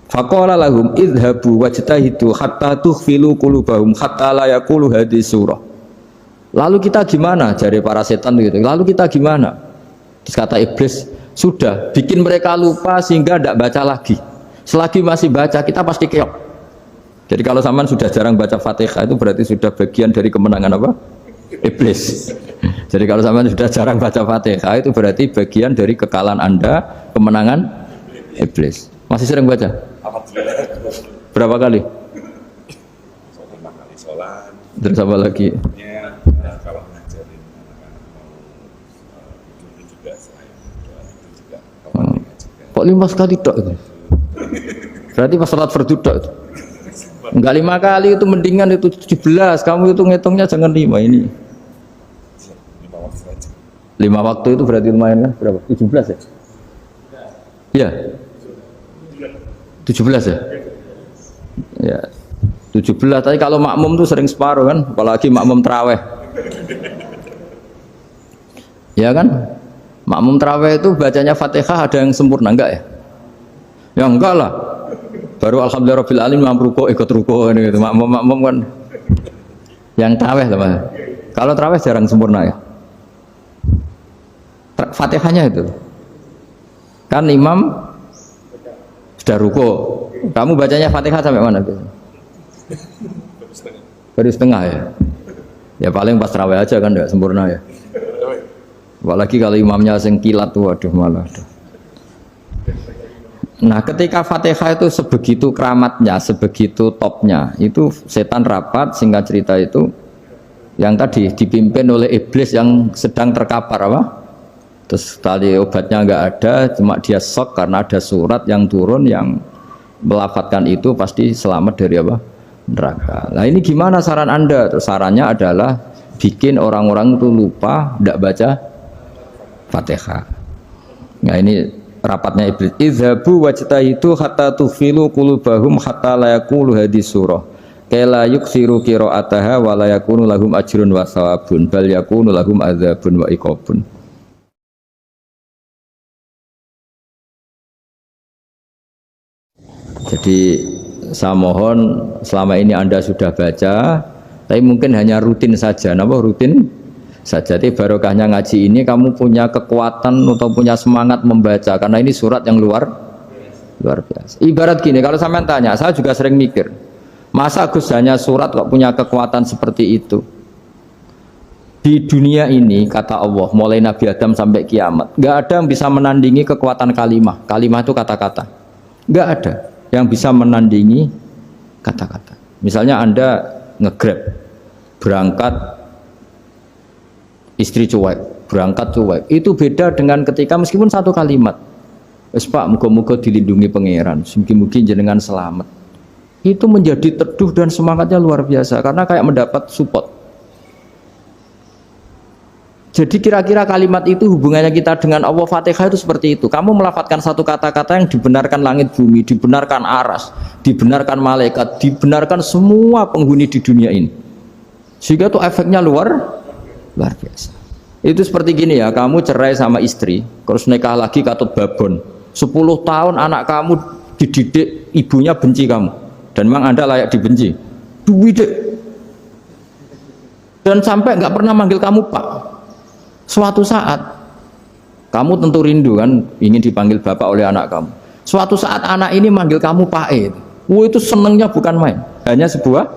Faqala lahum idhabu wajtahidu hatta tukhfilu qulubahum hatta la yaqulu hadhihi surah. Lalu kita gimana? Jari para setan gitu. Lalu kita gimana? Terus kata iblis, sudah bikin mereka lupa sehingga tidak baca lagi. Selagi masih baca kita pasti keok. Jadi kalau sampean sudah jarang baca Fatihah itu berarti sudah bagian dari kemenangan apa? Iblis. Jadi kalau sampean sudah jarang baca Fatihah itu berarti bagian dari kekalahan Anda, kemenangan iblis. Masih sering baca? Berapa kali? 5 kali sholat. Terus apa lagi? Kalau ngajarin anak-anak itu juga saya doa itu juga Kok 5 kali tok itu? Berarti pas sholat fardu tok itu? Enggak 5 kali itu mendingan itu 17. Kamu itu ngitungnya jangan 5 ini. 5 waktu saja. 5 waktu itu berarti lumayan kan? Berapa? 17 ya? Iya. 17 ya? Ya. 17, tapi kalau makmum tuh sering separuh kan, apalagi makmum terawih. Ya kan? Makmum terawih itu bacanya Fatihah ada yang sempurna enggak ya? Ya enggak lah. Baru alhamdulillah rabbil alamin mampu ruko ikut ruko gitu. Makmum kan yang terawih lah. Kalau terawih jarang sempurna ya. Fatihahnya itu. Kan imam sudah ruko, kamu bacanya Fatihah sampai mana? Baru setengah ya. Ya paling pas terawih aja kan tidak sempurna ya. Apalagi kalau imamnya sing kilat tuh, waduh malah. Nah, ketika Fatihah itu sebegitu keramatnya, sebegitu topnya, itu setan rapat, singkat cerita itu yang tadi dipimpin oleh iblis yang sedang terkapar apa? Terus tali obatnya nggak ada, cuma dia shock karena ada surat yang turun yang melafatkan itu pasti selamat dari apa? Neraka. Nah ini gimana saran Anda? Terus sarannya adalah bikin orang-orang itu lupa, tidak baca Fatihah. Nah ini rapatnya iblis. Idzabu wajtahidu hatta tufilu qulubahum hatta la yaqulu hadis surah. Kala yuksiru qiraataha wa la yakunu lahum ajrun wa thawabun bal yakunu lahum adzabun wa iqabun. Jadi saya mohon selama ini Anda sudah baca, tapi mungkin hanya rutin saja. Napa rutin saja? Jadi barokahnya ngaji ini kamu punya kekuatan atau punya semangat membaca karena ini surat yang luar biasa. Ibarat gini, kalau sampean tanya, saya juga sering mikir, masa Gus hanya surat kok punya kekuatan seperti itu? Di dunia ini kata Allah, mulai Nabi Adam sampai kiamat, nggak ada yang bisa menandingi kekuatan kalimah. Kalimah itu kata-kata, nggak ada yang bisa menandingi kata-kata. Misalnya Anda nge-grab berangkat istri cuek, berangkat cuek, itu beda dengan ketika meskipun satu kalimat, wes Pak, muga-muga dilindungi pangeran, mugi-mugi jenengan selamat, itu menjadi teduh dan semangatnya luar biasa karena kayak mendapat support. Jadi kira-kira kalimat itu hubungannya kita dengan Allah, Fatihah itu seperti itu. Kamu melafadzkan satu kata-kata yang dibenarkan langit bumi, dibenarkan aras, dibenarkan malaikat, dibenarkan semua penghuni di dunia ini. Sehingga itu efeknya luar biasa. Itu seperti gini ya, kamu cerai sama istri, terus nikah lagi katut babon. 10 tahun anak kamu dididik, ibunya benci kamu. Dan memang Anda layak dibenci. Dididik. Dan sampai nggak pernah manggil kamu Pak. Suatu saat kamu tentu rindu kan ingin dipanggil bapak oleh anak kamu. Suatu saat anak ini manggil kamu Pak E. Itu senengnya bukan main, hanya sebuah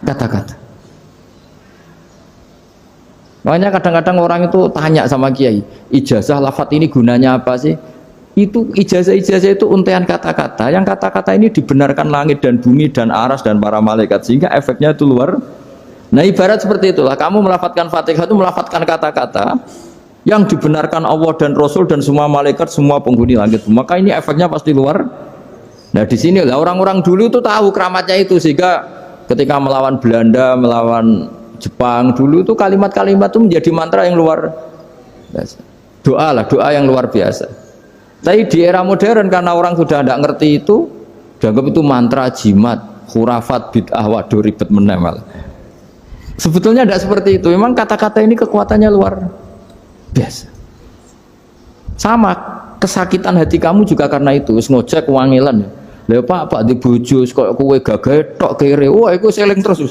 kata-kata. Makanya kadang-kadang orang itu tanya sama kiai, ijazah lafadz ini gunanya apa sih? Itu ijazah itu untaian kata-kata. Yang kata-kata ini dibenarkan langit dan bumi dan aras dan para malaikat sehingga efeknya itu luar. Nah ibarat seperti itulah, kamu melafadzkan Fatihah itu melafadzkan kata-kata yang dibenarkan Allah dan Rasul dan semua malaikat, semua penghuni langit. Maka ini efeknya pasti luar. Nah di sini lah orang-orang dulu itu tahu keramatnya itu sehingga ketika melawan Belanda, melawan Jepang dulu itu kalimat-kalimat itu menjadi mantra yang luar biasa. Doa yang luar biasa. Tapi di era modern karena orang sudah tidak ngerti itu, dianggap itu mantra, jimat, khurafat, bid'ah, waduh ribet menemal. Sebetulnya tidak seperti itu. Memang kata-kata ini kekuatannya luar biasa. Sama kesakitan hati kamu juga karena itu. Ngojek wangilan. Lha Pak di bojo kok kowe gagah tok kere. Wah, iku seling terus.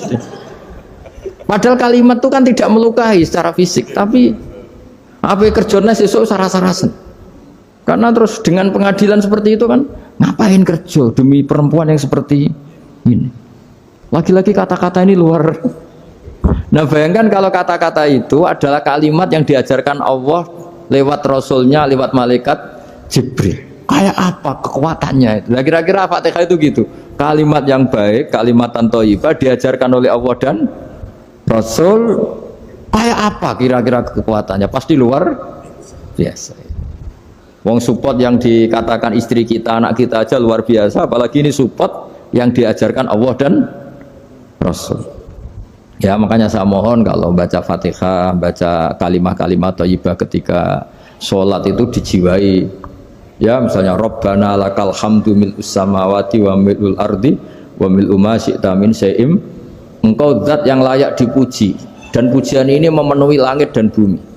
Padahal kalimat itu kan tidak melukai secara fisik, tapi apa kerjanya sesuk sarah-sarasen. Karena terus dengan pengadilan seperti itu kan ngapain kerja demi perempuan yang seperti ini. Lagi-lagi kata-kata ini luar. Nah bayangkan kalau kata-kata itu adalah kalimat yang diajarkan Allah lewat Rasulnya, lewat malaikat Jibril. Kayak apa kekuatannya itu? Nah kira-kira Fatihah itu gitu. Kalimat yang baik, kalimatan thayyibah diajarkan oleh Allah dan Rasul. Kayak apa kira-kira kekuatannya? Pasti luar biasa. Wong support yang dikatakan istri kita, anak kita aja luar biasa. Apalagi ini support yang diajarkan Allah dan Rasul. Ya makanya saya mohon kalau baca Fatihah, baca kalimat-kalimat thayyibah ketika sholat itu dijiwai. Ya misalnya Rabbana lakal hamdu mil'us samawati wa mil'ul ardi wa mil'u ma syi'ta min syai'im. Engkau zat yang layak dipuji dan pujian ini memenuhi langit dan bumi.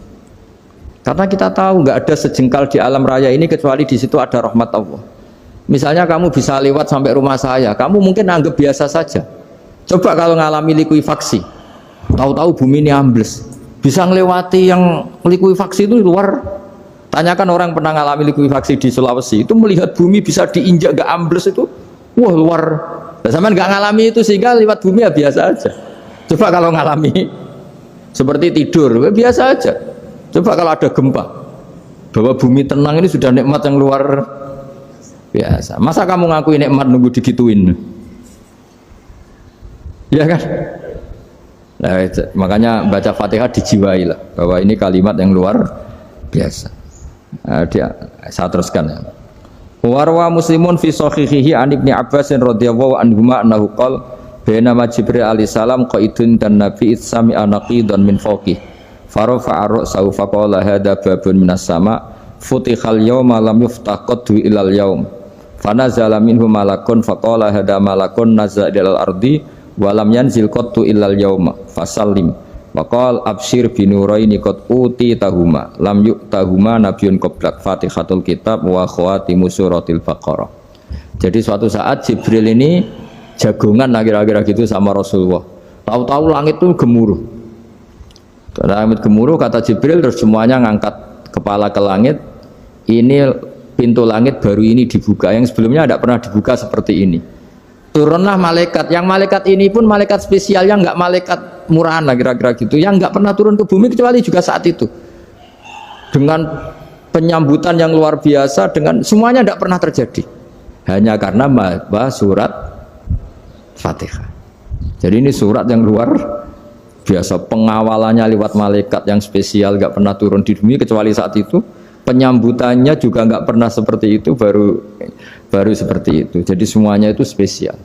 Karena kita tahu nggak ada sejengkal di alam raya ini kecuali di situ ada rahmat Allah. Misalnya kamu bisa lewat sampai rumah saya, kamu mungkin anggap biasa saja. Coba kalau ngalami likuifaksi, tahu-tahu bumi ini ambles, bisa ngelewati yang likuifaksi itu luar. Tanyakan orang pernah ngalami likuifaksi di Sulawesi, itu melihat bumi bisa diinjak gak ambles itu, wah luar. Nah, sampean nggak ngalami itu sehingga lewat bumi ya biasa aja. Coba kalau ngalami seperti tidur, ya biasa aja. Coba kalau ada gempa, bahwa bumi tenang ini sudah nikmat yang luar biasa. Masa kamu ngaku nikmat nunggu digituin? Ya kan? Nah, makanya baca Fatihah dijiwai lah bahwa ini kalimat yang luar biasa. Nah, saya teruskan ya. Warwa Muslimun fi sahihihi an Ibnu Abbas radhiyallahu anhuma annahu qala bainama Jibril alaihi salam qaidun dan Nabi sami anaqidan min fawqih farafa'a ra'sahu faqala hadza babun minas sama futihal yawma lam yuftah qaddu ilal yaum fanazala minhu malakun faqala hadza malakun nazala ilal ardi walam yanzil qattu illal yauma fasallim waqal absyir binuraini qad uti tahuma lam yu'tahuma nabiyyun qablak Fatihatul Kitab wa khawatimu suratil Baqarah. Jadi suatu saat Jibril ini jagongan kira-kira gitu sama Rasulullah. Tahu-tahu langit itu gemuruh. Langit gemuruh kata Jibril, terus semuanya ngangkat kepala ke langit. Ini pintu langit baru ini dibuka, yang sebelumnya tidak pernah dibuka seperti ini. Turunlah malaikat, yang malaikat ini pun malaikat spesial, yang nggak malaikat murahan lah kira-kira gitu, yang nggak pernah turun ke bumi kecuali juga saat itu, dengan penyambutan yang luar biasa, dengan semuanya tidak pernah terjadi, hanya karena bahas surat Fatihah. Jadi ini surat yang luar biasa, pengawalannya lewat malaikat yang spesial, nggak pernah turun di bumi kecuali saat itu, penyambutannya juga nggak pernah seperti itu, baru seperti itu. Jadi semuanya itu spesial.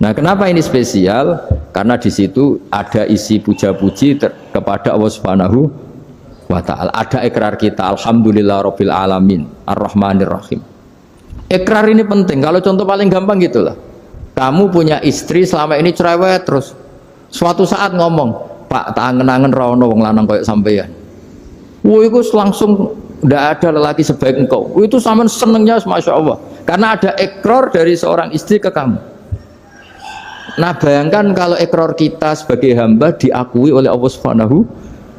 Nah, kenapa ini spesial? Karena di situ ada isi puja-puji kepada Allah Subhanahu wa ta'ala. Ada ikrar kita, alhamdulillahirabbil alamin, arrahmanir rahim. Ikrar ini penting. Kalau contoh paling gampang gitulah. Kamu punya istri selama ini cerewet terus. Suatu saat ngomong, "Pak, tak angen-angen ra ono wong lanang koyo sampeyan." Wah, itu langsung tidak ada lelaki sebaik engkau. Itu sama senengnya, masya Allah, karena ada ikrar dari seorang istri ke kamu. Nah, bayangkan kalau ikrar kita sebagai hamba diakui oleh Allah Subhanahu,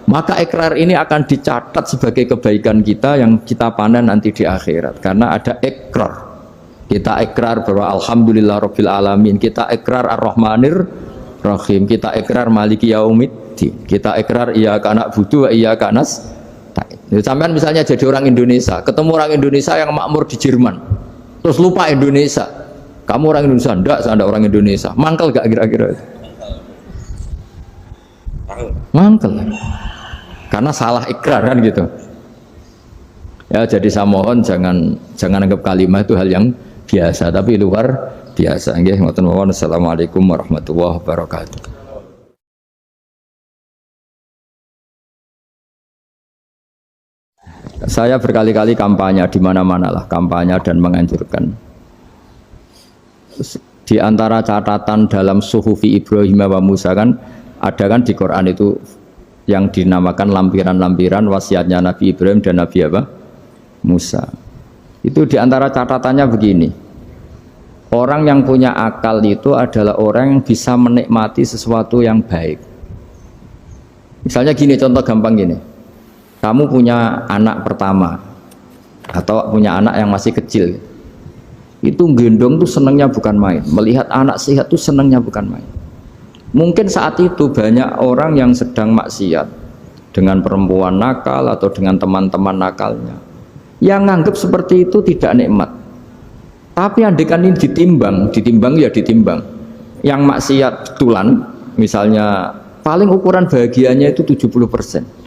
maka ikrar ini akan dicatat sebagai kebaikan kita yang kita panen nanti di akhirat, karena ada ikrar. Kita ikrar bahwa alhamdulillahirabbil alamin, kita ikrar ar-rahmanir rahim, kita ikrar maliki yaumiddin, kita ikrar iyyaka na'budu wa iyyaka nasta'in. Sampean misalnya jadi orang Indonesia, ketemu orang Indonesia yang makmur di Jerman, terus lupa Indonesia. Kamu orang Indonesia? Enggak, saya ada orang Indonesia. Mangkel gak kira-kira itu? Mangkel. Karena salah ikrar kan gitu. Ya, jadi saya mohon jangan anggap kalimat itu hal yang biasa, tapi luar biasa. Nggih, ngoten mawon. Assalamualaikum warahmatullahi wabarakatuh. Saya berkali-kali kampanye di mana-mana lah, kampanye dan menganjurkan. Di antara catatan dalam Suhufi Ibrahim wa Musa kan ada kan di Quran itu yang dinamakan lampiran-lampiran wasiatnya Nabi Ibrahim dan Nabi apa? Musa. Itu di antara catatannya begini. Orang yang punya akal itu adalah orang yang bisa menikmati sesuatu yang baik. Misalnya gini, contoh gampang gini. Kamu punya anak pertama atau punya anak yang masih kecil, itu gendong tuh senangnya bukan main, melihat anak sehat tuh senangnya bukan main. Mungkin saat itu banyak orang yang sedang maksiat dengan perempuan nakal atau dengan teman-teman nakalnya, yang nganggap seperti itu tidak nikmat. Tapi andekan ini ditimbang, yang maksiat betulan misalnya, paling ukuran bahagianya itu 70%.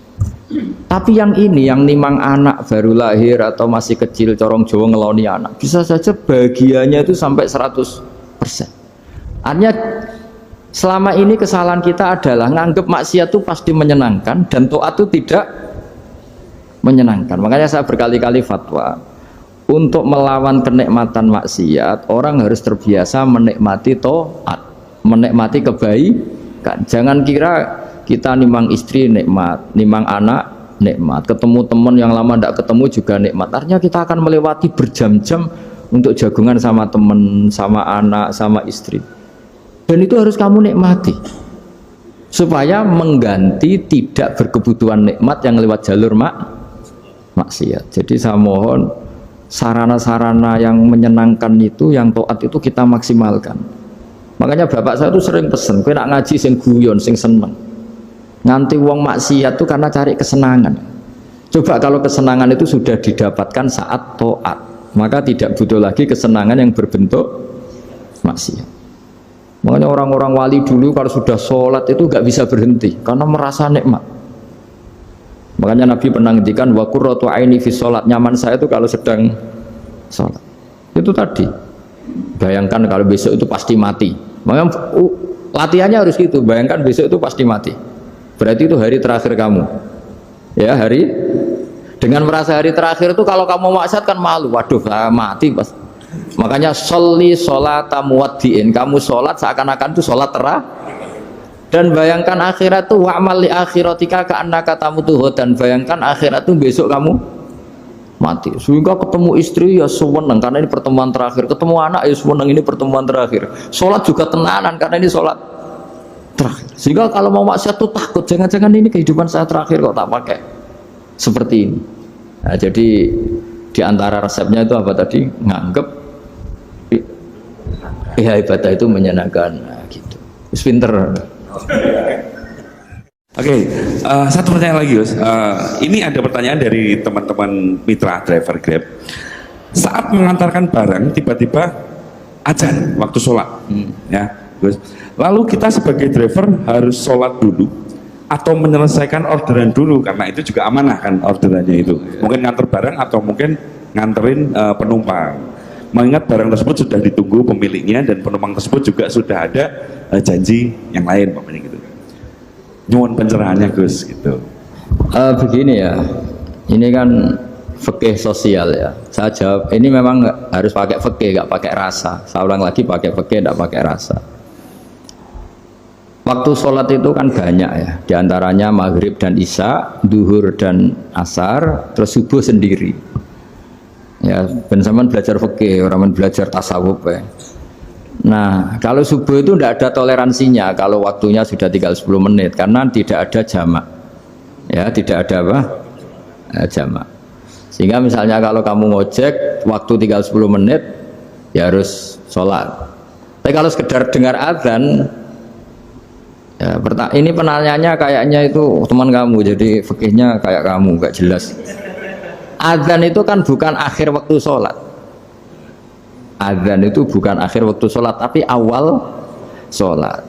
Tapi yang ini, yang nimang anak baru lahir atau masih kecil, corong Jawa ngeloni anak, bisa saja bahagianya itu sampai 100%. Artinya selama ini kesalahan kita adalah nganggap maksiat itu pasti menyenangkan dan taat itu tidak menyenangkan. Makanya saya berkali-kali fatwa, untuk melawan kenikmatan maksiat, orang harus terbiasa menikmati taat, menikmati kebaikan. Jangan kira kita nimang istri nikmat, nimang anak nikmat, ketemu teman yang lama tidak ketemu juga nikmat. Artinya kita akan melewati berjam-jam untuk jagungan sama teman, sama anak, sama istri. Dan itu harus kamu nikmati supaya mengganti tidak berkebutuhan nikmat yang lewat jalur maksiat. Jadi saya mohon sarana-sarana yang menyenangkan itu, yang taat itu kita maksimalkan. Makanya bapak saya tuh sering pesen, kowe nak ngaji sing guyon, sing seneng. Nganti wong maksiat itu karena cari kesenangan. Coba kalau kesenangan itu sudah didapatkan saat taat, maka tidak butuh lagi kesenangan yang berbentuk maksiat. Makanya orang-orang wali dulu kalau sudah sholat itu gak bisa berhenti karena merasa nikmat. Makanya Nabi pernah ngendikan wa qurratu aini fi sholat, nyaman saya itu kalau sedang sholat. Itu tadi. Bayangkan kalau besok itu pasti mati. Makanya latihannya harus gitu. Bayangkan besok itu pasti mati. Berarti itu hari terakhir kamu. Ya, dengan merasa hari terakhir itu kalau kamu maksiat kan malu. Waduh, mati pas. Makanya sholli sholata muwaddiin. Kamu sholat seakan-akan itu sholat terakhir. Dan bayangkan akhirat itu wa'mal li akhiratika ka'annaka tamutu, dan bayangkan akhirat itu besok kamu mati. Sehingga ketemu istri ya seneng karena ini pertemuan terakhir, ketemu anak ya seneng ini pertemuan terakhir, sholat juga tenanan karena ini sholat terakhir. Sehingga kalau mau maksiat tuh takut, jangan-jangan ini kehidupan saya terakhir kok tak pakai seperti ini. Nah, jadi diantara resepnya itu apa tadi? Nganggep ya ibadah itu menyenangkan. Nah, gitu. Pinter. Oke, satu pertanyaan lagi, Gus. Ini ada pertanyaan dari teman-teman mitra driver Grab. Saat mengantarkan barang, tiba-tiba azan waktu sholat, ya, Gus. Lalu kita sebagai driver harus sholat dulu atau menyelesaikan orderan dulu, karena itu juga amanah kan orderannya itu. Mungkin nganter barang atau mungkin nganterin penumpang. Mengingat barang tersebut sudah ditunggu pemiliknya dan penumpang tersebut juga sudah ada janji yang lain, pokoknya gitu. Nyuwun pencerahannya, Gus, gitu. Begini ya, ini kan fikih sosial ya. Saya jawab, ini memang harus pakai fikih, nggak pakai rasa. Saya ulang lagi, pakai fikih, nggak pakai rasa. Waktu sholat itu kan banyak ya, diantaranya maghrib dan isya, duhur dan asar, terus subuh sendiri. Ya, ben-saman belajar fikih, orang belajar tasawuf ya. Nah, kalau subuh itu tidak ada toleransinya kalau waktunya sudah tinggal 10 menit karena tidak ada jamak. Ya, tidak ada apa? Jamak. Sehingga misalnya kalau kamu ngojek waktu tinggal 10 menit ya harus sholat. Tapi kalau sekedar dengar azan ya, ini penanyanya kayaknya itu teman kamu, jadi fikihnya kayak kamu, gak jelas. Azan itu kan bukan akhir waktu sholat. Azan itu bukan akhir waktu sholat, tapi awal sholat.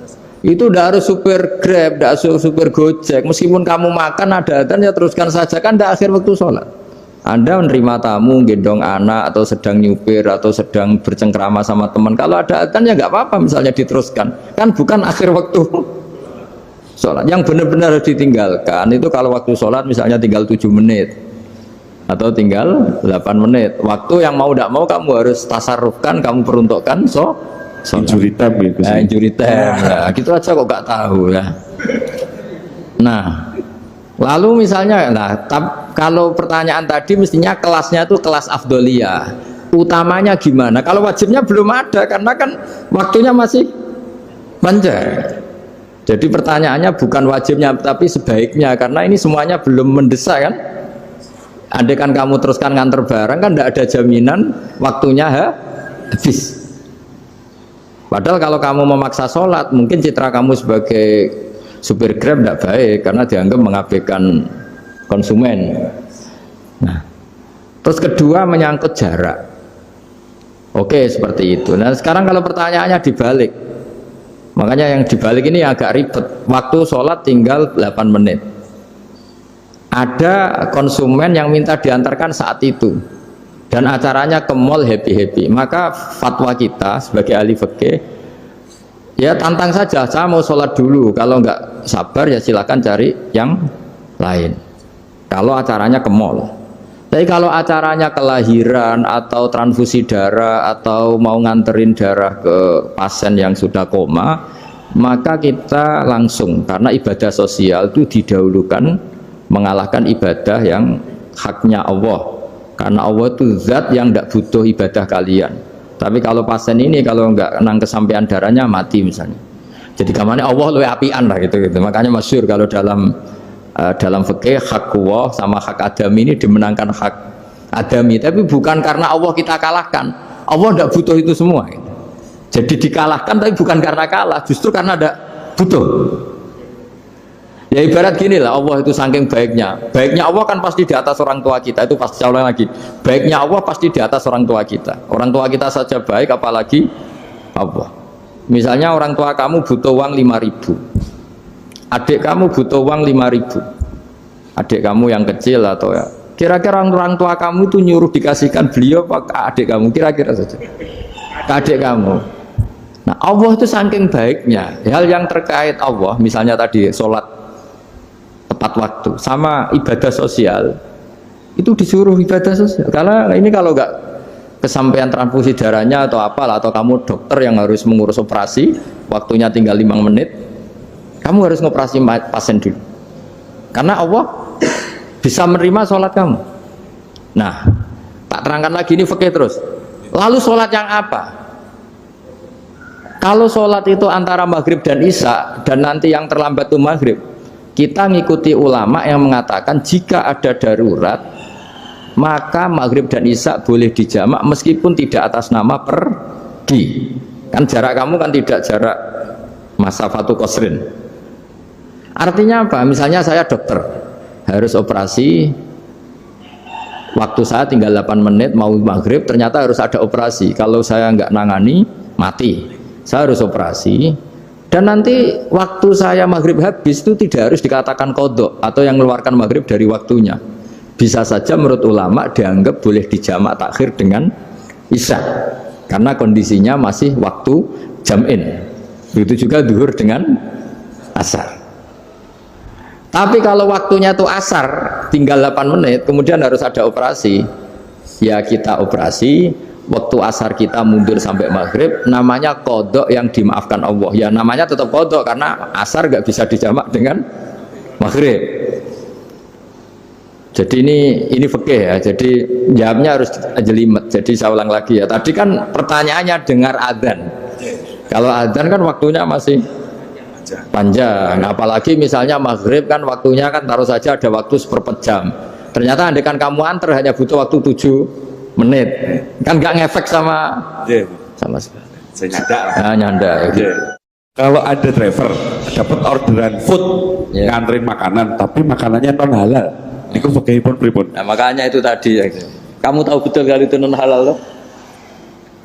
Itu tidak harus supir Grab, tidak harus supir Gojek. Meskipun kamu makan ada azan ya teruskan saja, kan tidak akhir waktu sholat. Anda menerima tamu, gendong anak, atau sedang nyupir, atau sedang bercengkrama sama teman. Kalau ada azan ya nggak apa-apa, misalnya diteruskan. Kan bukan akhir waktu sholat. Yang benar-benar harus ditinggalkan itu kalau waktu sholat misalnya tinggal 7 menit. Atau tinggal 8 menit. Waktu yang mau tidak mau kamu harus tasarrufkan, kamu peruntukkan injury time gitu. Nah, injury time. Nah, gitu aja kok gak tahu ya. Nah, lalu misalnya, kalau pertanyaan tadi mestinya kelasnya itu kelas afdoliyah. Utamanya gimana? Kalau wajibnya belum ada karena kan waktunya masih panjang. Jadi pertanyaannya bukan wajibnya tapi sebaiknya, karena ini semuanya belum mendesak kan. Andai kan kamu teruskan nganter barang kan tidak ada jaminan waktunya habis. Padahal kalau kamu memaksa sholat, mungkin citra kamu sebagai supir Grab tidak baik karena dianggap mengabaikan konsumen. Nah, terus kedua menyangkut jarak. Oke, seperti itu. Nah, sekarang kalau pertanyaannya dibalik, makanya yang dibalik ini agak ribet. Waktu sholat tinggal 8 menit. Ada konsumen yang minta diantarkan saat itu dan acaranya ke mall happy-happy, maka fatwa kita sebagai ahli fikih ya tantang saja, saya mau sholat dulu, kalau nggak sabar ya silakan cari yang lain kalau acaranya ke mall. Tapi kalau acaranya kelahiran atau transfusi darah atau mau nganterin darah ke pasien yang sudah koma, maka kita langsung, karena ibadah sosial itu didahulukan mengalahkan ibadah yang haknya Allah, karena Allah itu zat yang tidak butuh ibadah kalian. Tapi kalau pasien ini kalau nggak nang kesampaian darahnya mati misalnya, jadi kamarnya Allah lebih apian lah gitu. Makanya masyhur kalau dalam fikih hak Allah sama hak adami ini dimenangkan hak adami, tapi bukan karena Allah kita kalahkan. Allah tidak butuh itu semua gitu. Jadi dikalahkan tapi bukan karena kalah, justru karena ada butuh. Ya ibarat gini lah, Allah itu saking baiknya. Baiknya Allah kan pasti di atas orang tua kita. Itu pasti, saya ulang lagi. Baiknya Allah pasti di atas orang tua kita. Orang tua kita saja baik, apalagi Allah. Misalnya orang tua kamu butuh uang 5.000. Adik kamu butuh uang 5.000. Adik kamu yang kecil atau ya. Kira-kira orang tua kamu itu nyuruh dikasihkan beliau apa ke adik kamu? Kira-kira saja. Ke adik kamu. Nah Allah itu saking baiknya. Hal yang terkait Allah, misalnya tadi sholat tepat waktu sama ibadah sosial itu disuruh ibadah sosial karena ini kalau nggak kesampaian transfusi darahnya atau apalah atau kamu dokter yang harus mengurus operasi waktunya tinggal 5 menit kamu harus ngoperasi pasien dulu karena Allah bisa menerima sholat kamu. Nah tak terangkan lagi ini fikih terus. Lalu sholat yang apa? Kalau sholat itu antara maghrib dan isya dan nanti yang terlambat itu maghrib, kita ngikuti ulama yang mengatakan jika ada darurat maka maghrib dan isya boleh dijamak meskipun tidak atas nama pergi. Kan jarak kamu kan tidak jarak masafatu qasrin. Artinya apa? Misalnya saya dokter harus operasi, waktu saya tinggal 8 menit mau maghrib, ternyata harus ada operasi. Kalau saya nggak nangani mati, saya harus operasi. Dan nanti waktu saya maghrib habis itu tidak harus dikatakan kodok atau yang mengeluarkan maghrib dari waktunya. Bisa saja menurut ulama dianggap boleh dijamak takhir dengan isya karena kondisinya masih waktu jam'in. Begitu juga zuhur dengan asar. Tapi kalau waktunya itu asar tinggal 8 menit kemudian harus ada operasi, ya kita operasi. Waktu asar kita mundur sampai maghrib namanya kodok yang dimaafkan Allah. Ya namanya tetap kodok karena asar nggak bisa dijamak dengan maghrib. Jadi ini fikih ya. Jadi jawabnya harus jelimet. Jadi saya ulang lagi ya. Tadi kan pertanyaannya dengar adzan. Kalau adzan kan waktunya masih panjang. Apalagi misalnya maghrib kan waktunya kan taruh saja ada waktu seperempat jam. Ternyata andaikan kamu antar hanya butuh waktu 7 menit kan nggak ngefek sama sekali. Saya nyanda lah. Nah, nyanda. Kalau ada driver dapat orderan food nganterin makanan tapi makanannya non halal, niku fakihipun pripun? Nah, makanya itu tadi ya. Kamu tahu betul kalau itu non halal loh.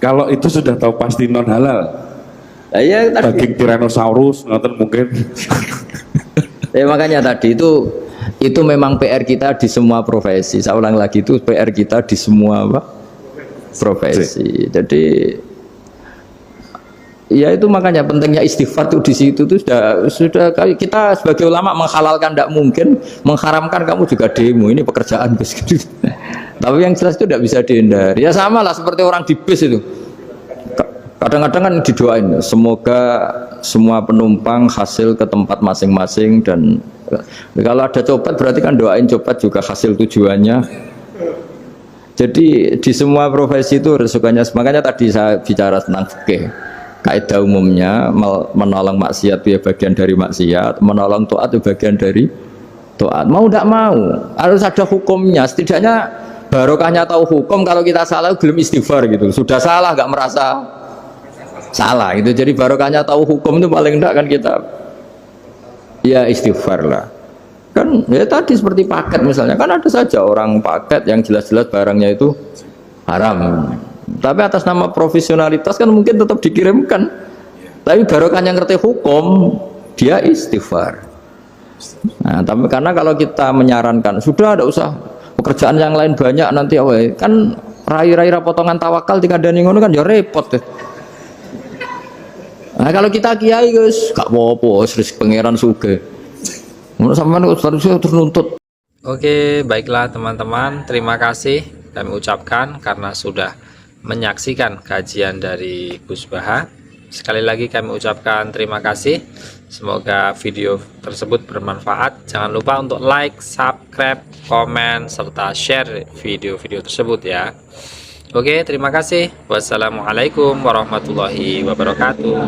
Kalau itu sudah tahu pasti non halal. Nah, ya, tadi. Daging Tyrannosaurus nonton mungkin. Ya makanya tadi itu memang PR kita di semua profesi. Saya ulang lagi itu PR kita di semua profesi. Jadi ya itu makanya pentingnya istighfar tuh di situ tuh sudah kita sebagai ulama menghalalkan tidak mungkin, mengharamkan kamu juga demo ini pekerjaan Gus. Tapi yang jelas itu tidak bisa dihindari. Ya sama lah seperti orang di bis itu. Kadang-kadang kan didoain semoga semua penumpang hasil ke tempat masing-masing dan kalau ada copet berarti kan doain copet juga hasil tujuannya. Jadi di semua profesi itu resikonya. Makanya tadi saya bicara tentang fikih. Kaidah umumnya menolong maksiat itu ya bagian dari maksiat, menolong taat itu bagian dari taat. Mau tidak mau harus ada hukumnya. Setidaknya barokahnya tahu hukum. Kalau kita salah belum istighfar gitu. Sudah salah nggak merasa salah gitu. Jadi barokahnya tahu hukum itu paling enggak kan kita ya istighfar lah. Kan ya tadi seperti paket misalnya kan ada saja orang paket yang jelas-jelas barangnya itu haram. Tapi atas nama profesionalitas kan mungkin tetap dikirimkan. Tapi barokahnya ngerti hukum dia istighfar. Nah, tapi karena kalau kita menyarankan sudah ada usah pekerjaan yang lain banyak nanti kan rai-rai potongan tawakal dikandani ngono kan ya repot deh. Nah kalau kita kiai guys, gak apa-apa, serius pangeran suge. Menurut sampean terus nuntut. Oke, baiklah teman-teman, terima kasih kami ucapkan karena sudah menyaksikan kajian dari Gus Baha. Sekali lagi kami ucapkan terima kasih. Semoga video tersebut bermanfaat. Jangan lupa untuk like, subscribe, komen, serta share video-video tersebut ya. Oke, terima kasih. Wassalamualaikum warahmatullahi wabarakatuh.